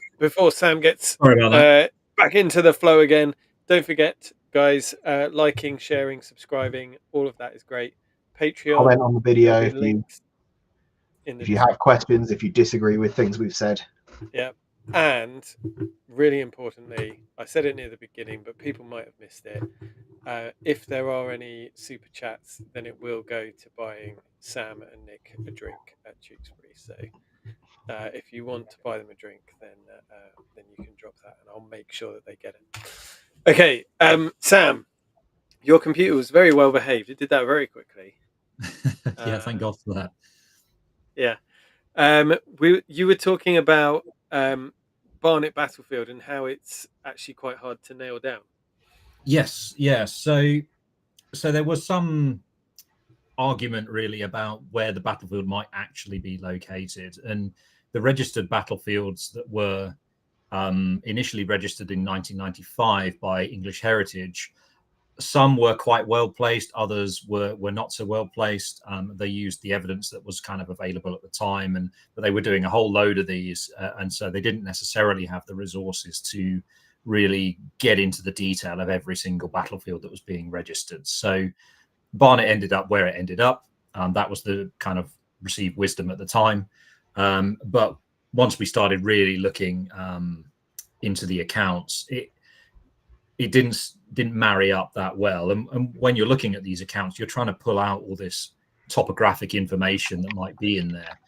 Sam gets back into the flow again, don't forget, guys, liking, sharing, subscribing, all of that is great. Patreon, comment on the video if you have questions, if you disagree with things we've said. Yeah, and really importantly, I said it near the beginning, but people might have missed it. If there are any super chats, then it will go to buying Sam and Nick a drink at Tewkesbury. So if you want to buy them a drink, then you can drop that, and I'll make sure that they get it. Okay, Sam, your computer was very well behaved. It did that very quickly. Yeah, thank God for that. Yeah. You were talking about Barnet Battlefield and how it's actually quite hard to nail down. Yes, yeah. So there was some argument really about where the battlefield might actually be located, and the registered battlefields that were initially registered in 1995 by English Heritage, some were quite well placed, others were not so well placed. They used the evidence that was kind of available at the time, but they were doing a whole load of these, and so they didn't necessarily have the resources to really get into the detail of every single battlefield that was being registered. So Barnet ended up where it ended up. That was the kind of received wisdom at the time. But once we started really looking into the accounts, it didn't marry up that well. And when you're looking at these accounts, you're trying to pull out all this topographic information that might be in there.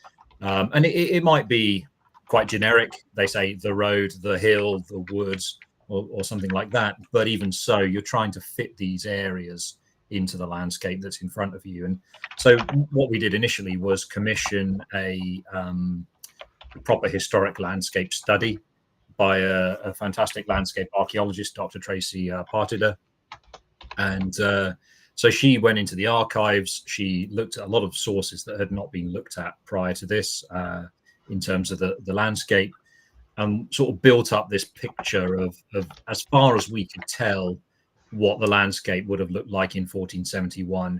And it might be quite generic. They say the road, the hill, the woods, or something like that. But even so, you're trying to fit these areas into the landscape that's in front of you. And so what we did initially was commission a proper historic landscape study by a fantastic landscape archaeologist, Dr. Tracy Partida. And so she went into the archives. She looked at a lot of sources that had not been looked at prior to this in terms of the landscape, and sort of built up this picture of, as far as we could tell, what the landscape would have looked like in 1471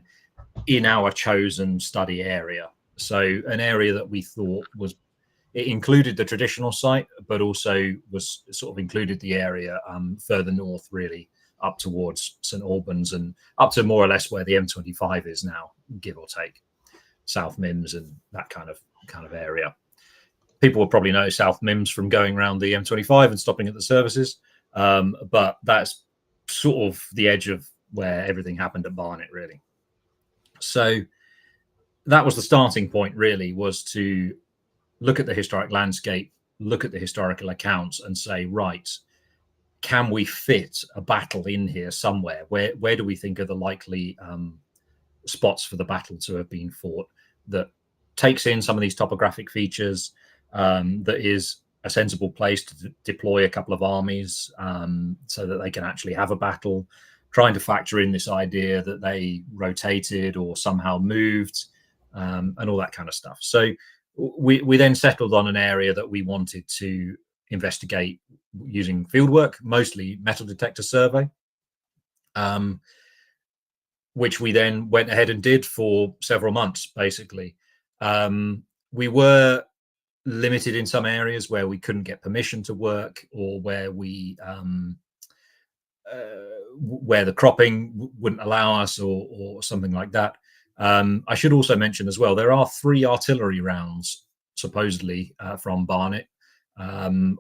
in our chosen study area. So an area that we thought was, it included the traditional site, but also was sort of included the area further north, really up towards St Albans and up to more or less where the M25 is now, give or take, South Mims and that kind of area. People will probably know South Mims from going around the M25 and stopping at the services, but that's sort of the edge of where everything happened at Barnet, really. So that was the starting point, really, was to look at the historic landscape, look at the historical accounts and say, right, can we fit a battle in here somewhere? Where do we think are the likely spots for the battle to have been fought that takes in some of these topographic features, that is a sensible place to deploy a couple of armies so that they can actually have a battle, trying to factor in this idea that they rotated or somehow moved, and all that kind of stuff. So we then settled on an area that we wanted to investigate using fieldwork, mostly metal detector survey, which we then went ahead and did for several months, basically. We were limited in some areas where we couldn't get permission to work, or where we where the cropping wouldn't allow us, or something like that. I should also mention as well, there are 3 artillery rounds supposedly from Barnet,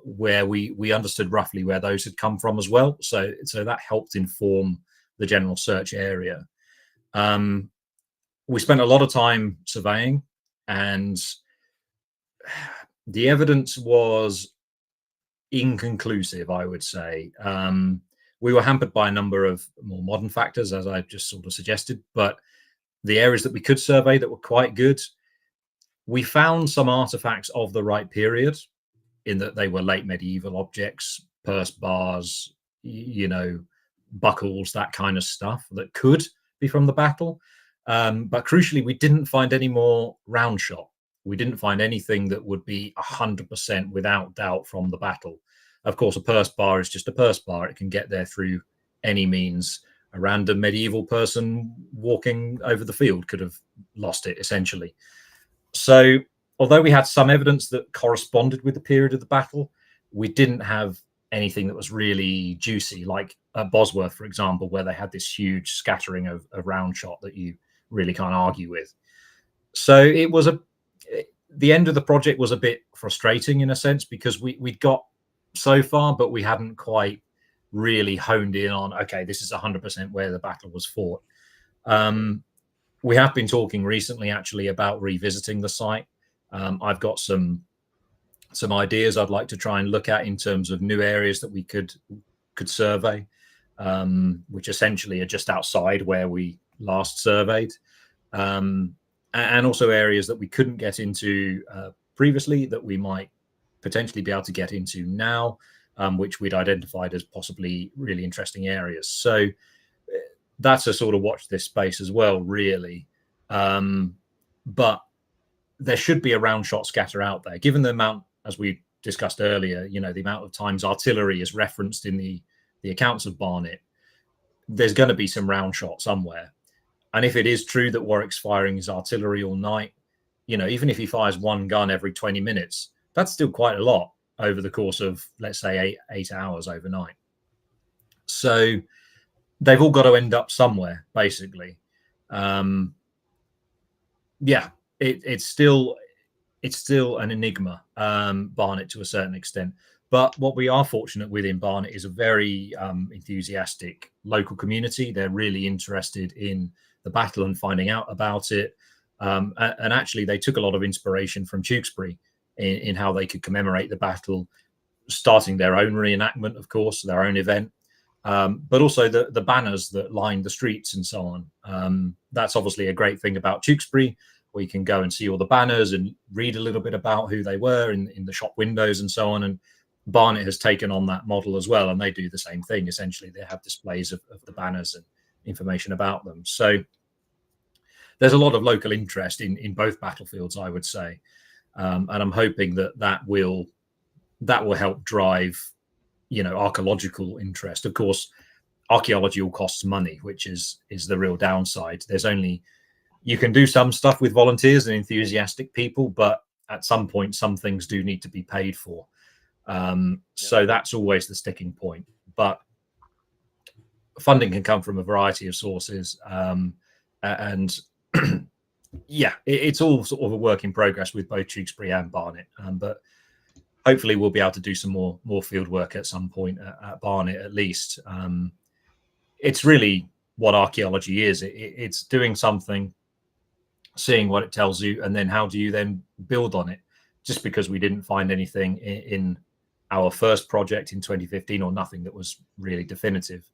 where we understood roughly where those had come from as well. So that helped inform the general search area. We spent a lot of time surveying, and the evidence was inconclusive, I would say. We were hampered by a number of more modern factors, as I just sort of suggested, but the areas that we could survey that were quite good, we found some artifacts of the right period, in that they were late medieval objects, purse bars, buckles, that kind of stuff that could be from the battle. But crucially, we didn't find any more round shot. We didn't find anything that would be 100% without doubt from the battle. Of course, a purse bar is just a purse bar. It can get there through any means. A random medieval person walking over the field could have lost it, essentially. So although we had some evidence that corresponded with the period of the battle, we didn't have anything that was really juicy, like at Bosworth, for example, where they had this huge scattering of round shot that you really can't argue with. So it was the end of the project was a bit frustrating in a sense, because we'd got so far, but we hadn't quite really honed in on, okay, this is 100% where the battle was fought. We have been talking recently actually about revisiting the site. I've got some some ideas I'd like to try and look at in terms of new areas that we could survey, which essentially are just outside where we last surveyed, and also areas that we couldn't get into previously that we might potentially be able to get into now, which we'd identified as possibly really interesting areas. So that's a sort of watch this space as well, really. But there should be a round shot scatter out there, given the amount, as we discussed earlier, the amount of times artillery is referenced in the accounts of Barnet. There's going to be some round shot somewhere. And if it is true that Warwick's firing his artillery all night, even if he fires one gun every 20 minutes, that's still quite a lot over the course of, let's say, eight hours overnight. So they've all got to end up somewhere, basically. It's still an enigma, Barnet, to a certain extent. But what we are fortunate with in Barnet is a very enthusiastic local community. They're really interested in the battle and finding out about it. And actually, they took a lot of inspiration from Tewkesbury in how they could commemorate the battle, starting their own reenactment, of course, their own event, but also the banners that lined the streets and so on. That's obviously a great thing about Tewkesbury. We can go and see all the banners and read a little bit about who they were in the shop windows and so on. And Barnet has taken on that model as well, and they do the same thing. Essentially, they have displays of the banners and information about them. So there's a lot of local interest in both battlefields, I would say. And I'm hoping that will help drive, archaeological interest. Of course, archaeology all costs money, which is the real downside. You can do some stuff with volunteers and enthusiastic people, but at some point, some things do need to be paid for. So that's always the sticking point. But funding can come from a variety of sources. And it's all sort of a work in progress with both Tewkesbury and Barnet. But hopefully we'll be able to do some more field work at some point at Barnet, at least. It's really what archaeology is. It's doing something, seeing what it tells you, and then how do you then build on it? Just because we didn't find anything in our first project in 2015 or nothing that was really definitive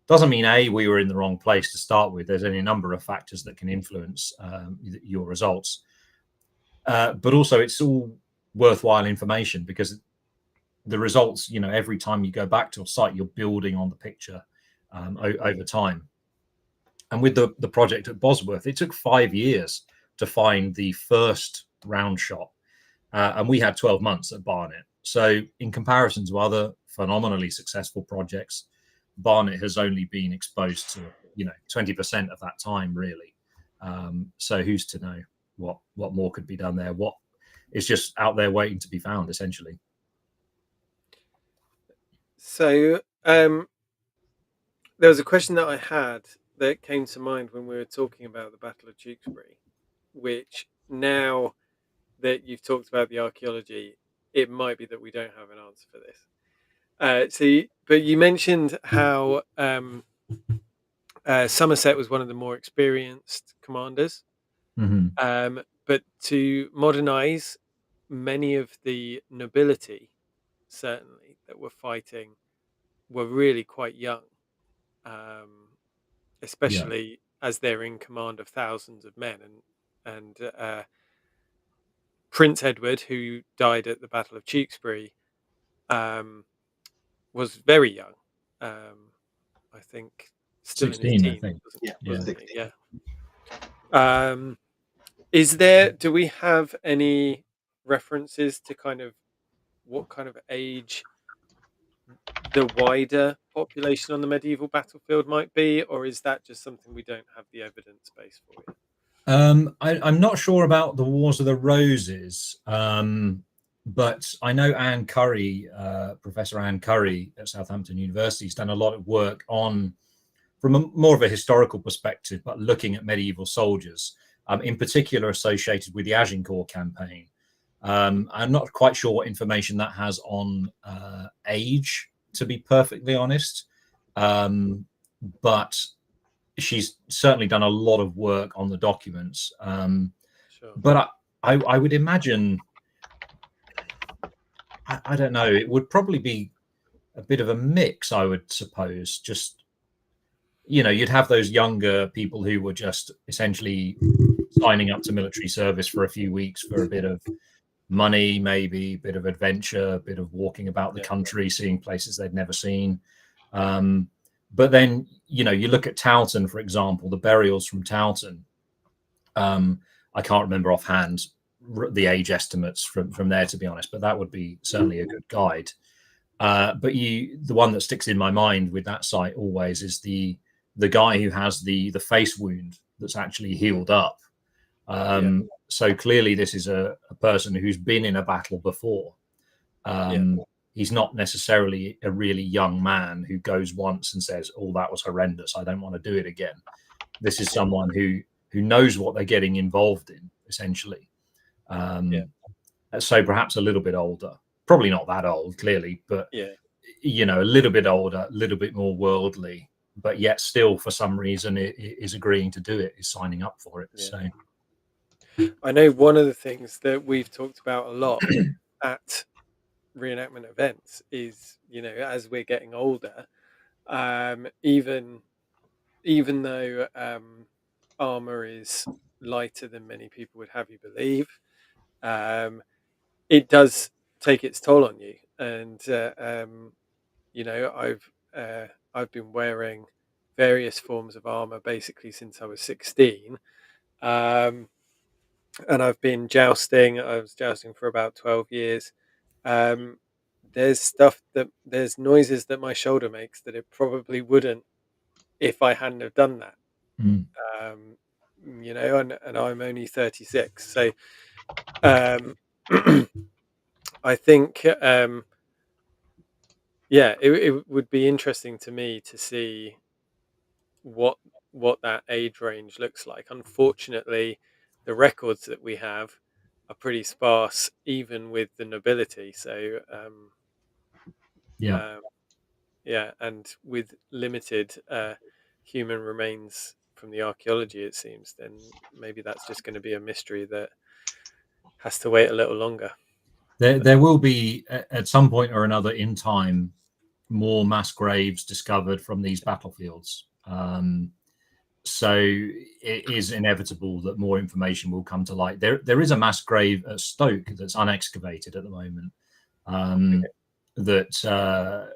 doesn't mean we were in the wrong place to start with. There's any number of factors that can influence your results, but also it's all worthwhile information, because the results, every time you go back to a site, you're building on the picture over time. And with the project at Bosworth, it took 5 years to find the first round shot, and we had 12 months at Barnet. So in comparison to other phenomenally successful projects, Barnet has only been exposed to 20% of that time, really. So who's to know what more could be done there? What is just out there waiting to be found, essentially. So there was a question that I had that came to mind when we were talking about the Battle of Tewkesbury, which, now that you've talked about the archaeology, it might be that we don't have an answer for this. But you mentioned how Somerset was one of the more experienced commanders. Mm-hmm. But to modernize, many of the nobility, certainly, that were fighting were really quite young, especially as they're in command of thousands of men. And Prince Edward, who died at the Battle of Tewkesbury, was very young. I think still 16, in his teens. I think. Wasn't he? Yeah. Do we have any references to kind of what kind of age the wider population on the medieval battlefield might be, or is that just something we don't have the evidence base for yet? I'm not sure about the Wars of the Roses, but I know Anne Curry, Professor Anne Curry at Southampton University, has done a lot of work from more of a historical perspective, but looking at medieval soldiers, in particular associated with the Agincourt campaign. I'm not quite sure what information that has on age, to be perfectly honest, but she's certainly done a lot of work on the documents. Sure. But I would imagine I don't know. It would probably be a bit of a mix, I would suppose. Just, you'd have those younger people who were just essentially signing up to military service for a few weeks for a bit of money, maybe a bit of adventure, a bit of walking about the country, seeing places they'd never seen. But then, you look at Towton, for example, the burials from Towton. I can't remember offhand the age estimates from there, to be honest, but that would be certainly a good guide. But the one that sticks in my mind with that site always is the guy who has the face wound that's actually healed up. So clearly this is a person who's been in a battle before. He's not necessarily a really young man who goes once and says, "Oh, that was horrendous, I don't want to do it again." This is someone who knows what they're getting involved in, essentially. So perhaps a little bit older, probably not that old, clearly, but a little bit older, a little bit more worldly, but yet still for some reason is agreeing to do it, is signing up for it. So I know one of the things that we've talked about a lot at reenactment events is, as we're getting older, even though armor is lighter than many people would have you believe, it does take its toll on you. And I've been wearing various forms of armor basically since I was 16. And I've been jousting. I was jousting for about 12 years. There's noises that my shoulder makes that it probably wouldn't if I hadn't have done that. And I'm only 36. So I think, it would be interesting to me to see what that age range looks like. Unfortunately, the records that we have are pretty sparse, even with the nobility. So, and with limited human remains from the archaeology, it seems, then maybe that's just going to be a mystery that has to wait a little longer. There will be, at some point or another in time, more mass graves discovered from these battlefields. So it is inevitable that more information will come to light. There is a mass grave at Stoke that's unexcavated at the moment, that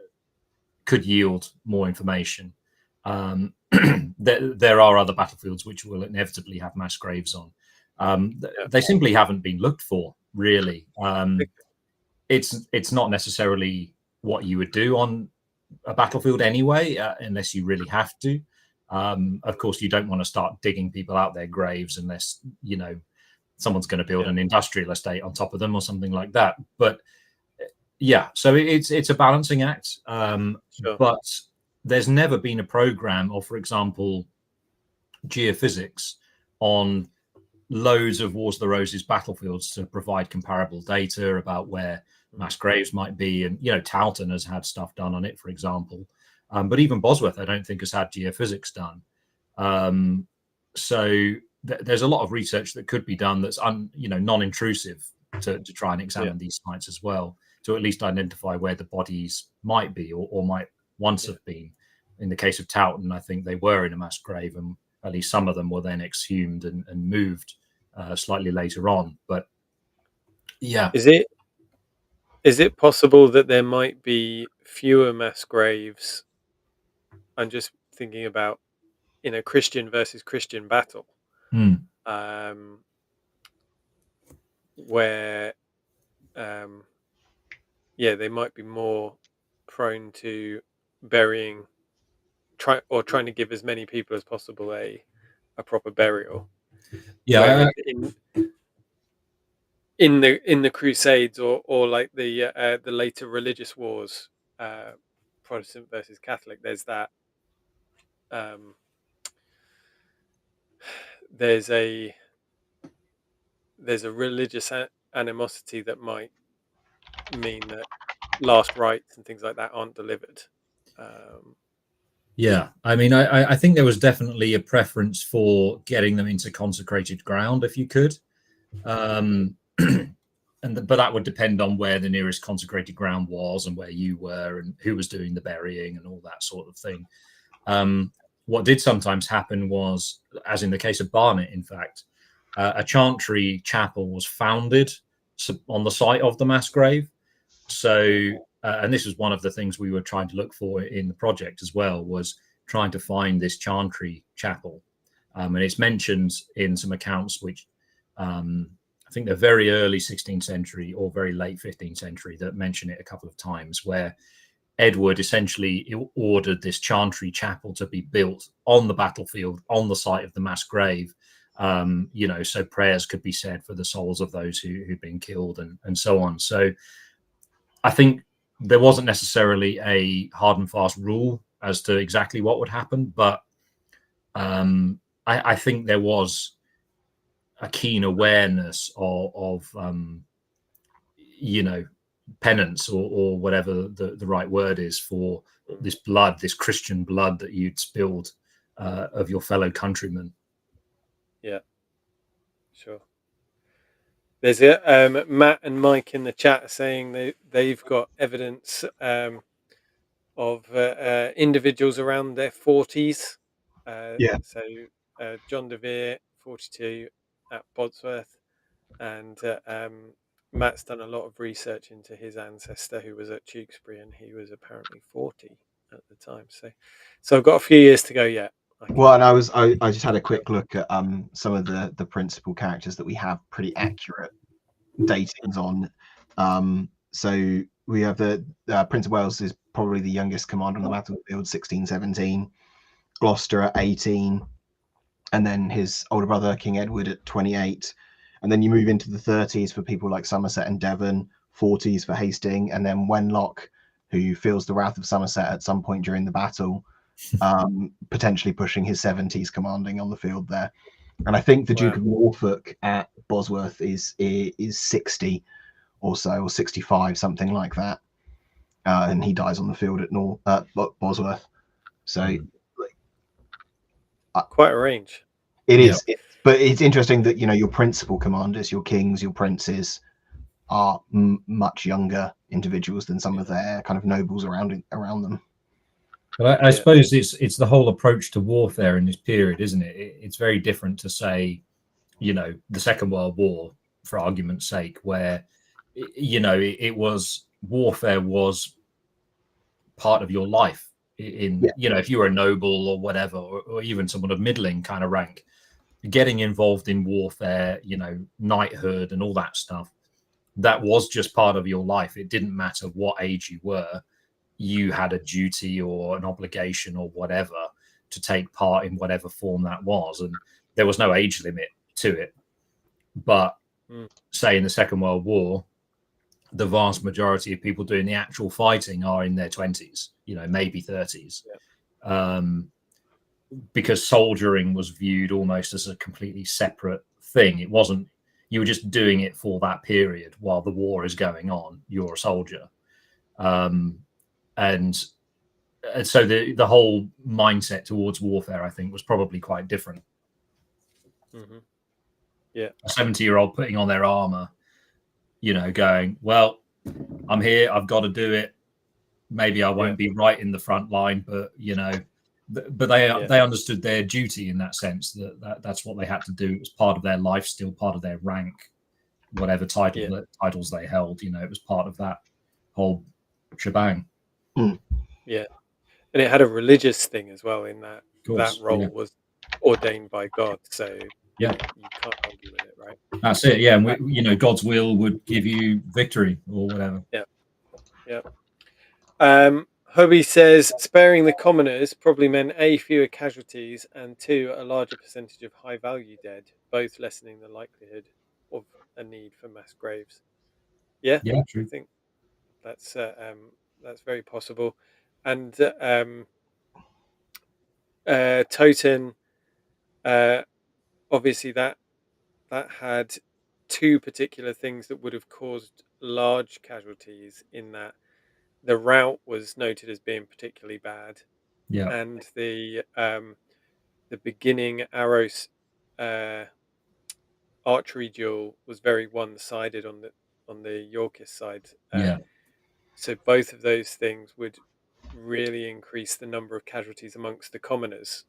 could yield more information. There are other battlefields which will inevitably have mass graves on. They simply haven't been looked for, really. It's not necessarily what you would do on a battlefield anyway, unless you really have to. Of course, you don't want to start digging people out their graves unless someone's going to build an industrial estate on top of them or something like that. But so it's a balancing act. But there's never been a program, or for example, geophysics on loads of Wars of the Roses battlefields to provide comparable data about where mass graves might be. And Towton has had stuff done on it, for example. But even Bosworth, I don't think, has had geophysics done. So there's a lot of research that could be done that's non-intrusive to try and examine these sites as well, to at least identify where the bodies might be or might once have been. In the case of Towton, I think they were in a mass grave, and at least some of them were then exhumed and moved slightly later on. But is it possible that there might be fewer mass graves? I'm just thinking about in a Christian versus Christian battle, where they might be more prone to burying, trying to give as many people as possible a proper burial. In the Crusades or like the later religious wars, Protestant versus Catholic, there's that. There's a religious animosity that might mean that last rites and things like that aren't delivered. I mean, I think there was definitely a preference for getting them into consecrated ground if you could. but that would depend on where the nearest consecrated ground was and where you were and who was doing the burying and all that sort of thing. What did sometimes happen was, as in the case of Barnet, in fact, a chantry chapel was founded on the site of the mass grave. So, and this was one of the things we were trying to look for in the project as well, was trying to find this chantry chapel. And it's mentioned in some accounts which I think they're very early 16th century or very late 15th century that mention it a couple of times, where Edward essentially ordered this chantry chapel to be built on the battlefield, on the site of the mass grave, so prayers could be said for the souls of those who'd been killed and so on. So I think there wasn't necessarily a hard and fast rule as to exactly what would happen, but I think there was a keen awareness of penance or whatever the right word is for this blood, this Christian blood that you'd spilled of your fellow countrymen. Yeah, sure. There's Matt and Mike in the chat saying they've got evidence of individuals around their 40s. So John DeVere, 42, at Bodsworth, and Matt's done a lot of research into his ancestor who was at Tewkesbury, and he was apparently 40 at the time. So I've got a few years to go yet. Well, and I just had a quick look at some of the principal characters that we have pretty accurate datings on. So we have the Prince of Wales is probably the youngest commander on the battlefield, 1617, Gloucester at 18, and then his older brother King Edward at 28. And then you move into the 30s for people like Somerset and Devon, 40s for Hastings, and then Wenlock, who feels the wrath of Somerset at some point during the battle, potentially pushing his 70s commanding on the field there. And I think the Duke of Norfolk at Bosworth is 60 or so, or 65, something like that. And he dies on the field at Bosworth. So quite a range. It is, but it's interesting that your principal commanders, your kings, your princes, are much younger individuals than some of their kind of nobles around them. But I suppose it's the whole approach to warfare in this period, isn't it? It's very different to say, the Second World War, for argument's sake, where it was warfare was part of your life. If you were a noble or whatever, or even someone of middling kind of rank, getting involved in warfare, knighthood and all that stuff, that was just part of your life. It didn't matter what age you were. You had a duty or an obligation or whatever to take part in whatever form that was. And there was no age limit to it. But say in the Second World War, the vast majority of people doing the actual fighting are in their 20s, maybe 30s. Because soldiering was viewed almost as a completely separate thing. It wasn't, you were just doing it for that period while the war is going on. You're a soldier. And so the whole mindset towards warfare, I think, was probably quite different. Mm-hmm. Yeah. A 70-year-old putting on their armor, going, well, I'm here, I've got to do it. Maybe I won't be right in the front line, but but they understood their duty in that sense, that's what they had to do. It was part of their life, still part of their rank, whatever titles they held. It was part of that whole shebang. Yeah, and it had a religious thing as well in that role was ordained by God. So you can't argue with it, right? That's it. Yeah, and God's will would give you victory or whatever. Hobie says sparing the commoners probably meant A, fewer casualties, and 2, a larger percentage of high value dead, both lessening the likelihood of a need for mass graves. Yeah, true. I think that's very possible. And Toten, obviously that had 2 particular things that would have caused large casualties in that. The route was noted as being particularly bad, and the beginning arrows archery duel was very one-sided on the Yorkist side. Yeah. So both of those things would really increase the number of casualties amongst the commoners.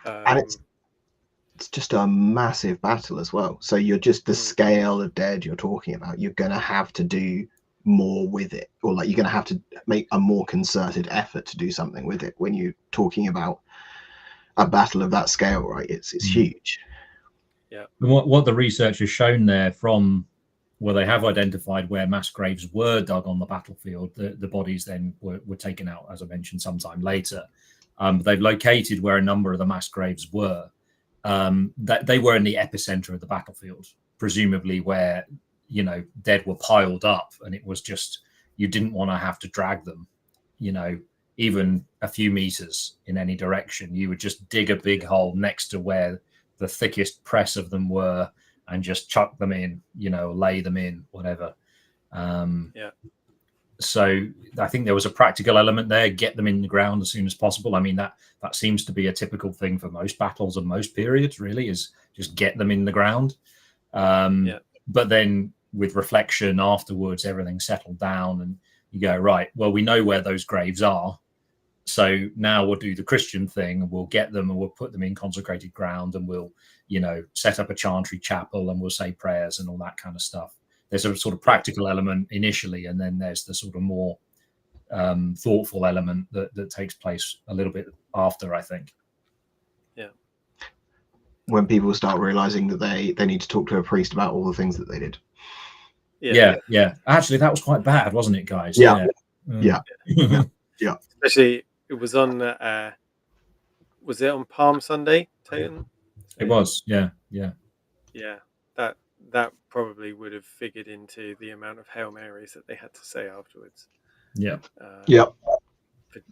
And it's just a massive battle as well. So you're just the scale of dead you're talking about. You're going to have to do more with it, or like you're going to have to make a more concerted effort to do something with it when you're talking about a battle of that scale, right? It's huge. Yeah. And what the research has shown there from where they have identified where mass graves were dug on the battlefield, the bodies then were taken out, as I mentioned, sometime later. They've located where a number of the mass graves were. That they were in the epicenter of the battlefield, presumably where, you know, dead were piled up, and it was just, you didn't want to have to drag them, you know, even a few meters in any direction. You would just dig a big hole next to where the thickest press of them were and just chuck them in, you know, lay them in, whatever. So I think there was a practical element there, get them in the ground as soon as possible. I mean, that seems to be a typical thing for most battles of most periods, really, is just get them in the ground. But then with reflection afterwards, everything settled down and you go, right, well, we know where those graves are. So now we'll do the Christian thing and we'll get them and we'll put them in consecrated ground and we'll, you know, set up a chantry chapel and we'll say prayers and all that kind of stuff. There's a sort of practical element initially, and then there's the sort of more thoughtful element that takes place a little bit after, I think. Yeah. When people start realizing that they need to talk to a priest about all the things that they did. Yeah. Actually, that was quite bad, wasn't it, guys? Yeah. Especially it was on. Was it on Palm Sunday, Tayton? It was. Yeah. Yeah. That probably would have figured into the amount of Hail Marys that they had to say afterwards. Yeah. For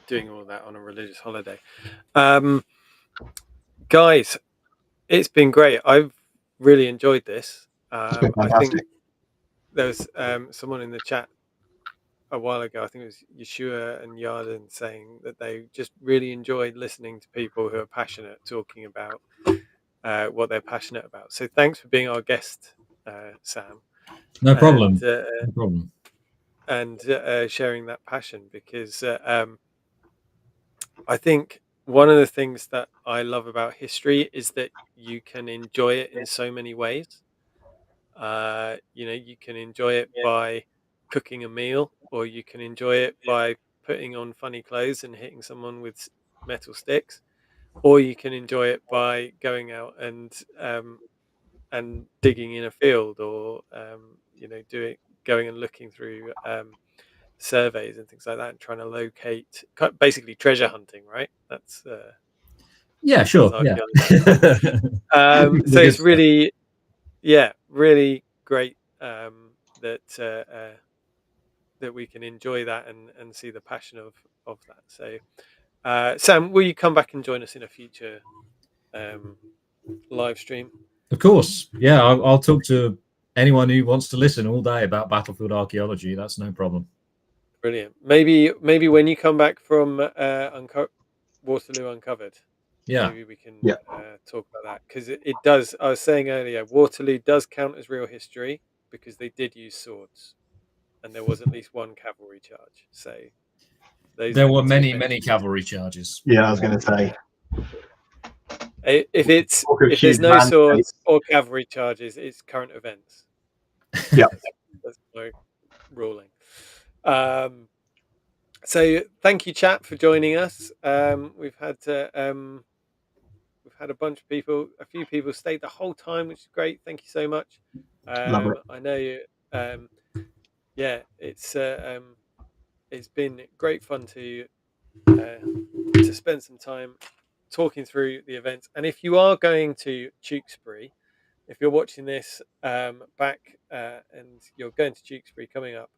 doing all that on a religious holiday. Guys, it's been great. I've really enjoyed this. I think there was someone in the chat a while ago, I think it was Yeshua and Yarden, saying that they just really enjoyed listening to people who are passionate talking about what they're passionate about. So thanks for being our guest, Sam. No problem. No problem. And sharing that passion, because I think one of the things that I love about history is that you can enjoy it in so many ways. You know, you can enjoy it by cooking a meal, or you can enjoy it by putting on funny clothes and hitting someone with metal sticks, or you can enjoy it by going out and digging in a field, or you know, going and looking through surveys and things like that, and trying to locate, basically treasure hunting, right? That's yeah, sure, yeah. So it's really, really great that we can enjoy that and see the passion of that. So Sam, will you come back and join us in a future live stream? Of course, yeah. I'll talk to anyone who wants to listen all day about battlefield archaeology. That's no problem. Brilliant. Maybe when you come back from Waterloo Uncovered, maybe we can talk about that, because it does. I was saying earlier, Waterloo does count as real history because they did use swords, and there was at least one cavalry charge. So there were many cavalry charges. Yeah, I was going to say. If there's no swords or cavalry charges, it's current events. Yeah, that's my ruling. So thank you, chat, for joining us. We've had a few people stayed the whole time, which is great. Thank you so much. Love it. I know it's been great fun to spend some time talking through the events. And if you are going to Tewkesbury, if you're watching this back and you're going to Tewkesbury coming up,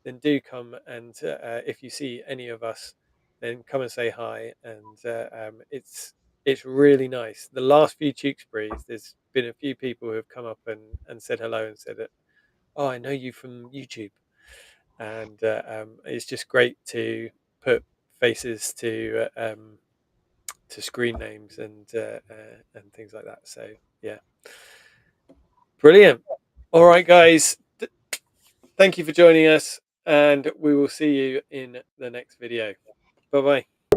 then do come, and if you see any of us, then come and say hi. And it's really nice. The last few Tewkesburys, there's been a few people who have come up and said hello and said, "Oh, I know you from YouTube," and it's just great to put faces to screen names and things like that. So yeah, brilliant. All right, guys. thank you for joining us, and we will see you in the next video. Bye bye.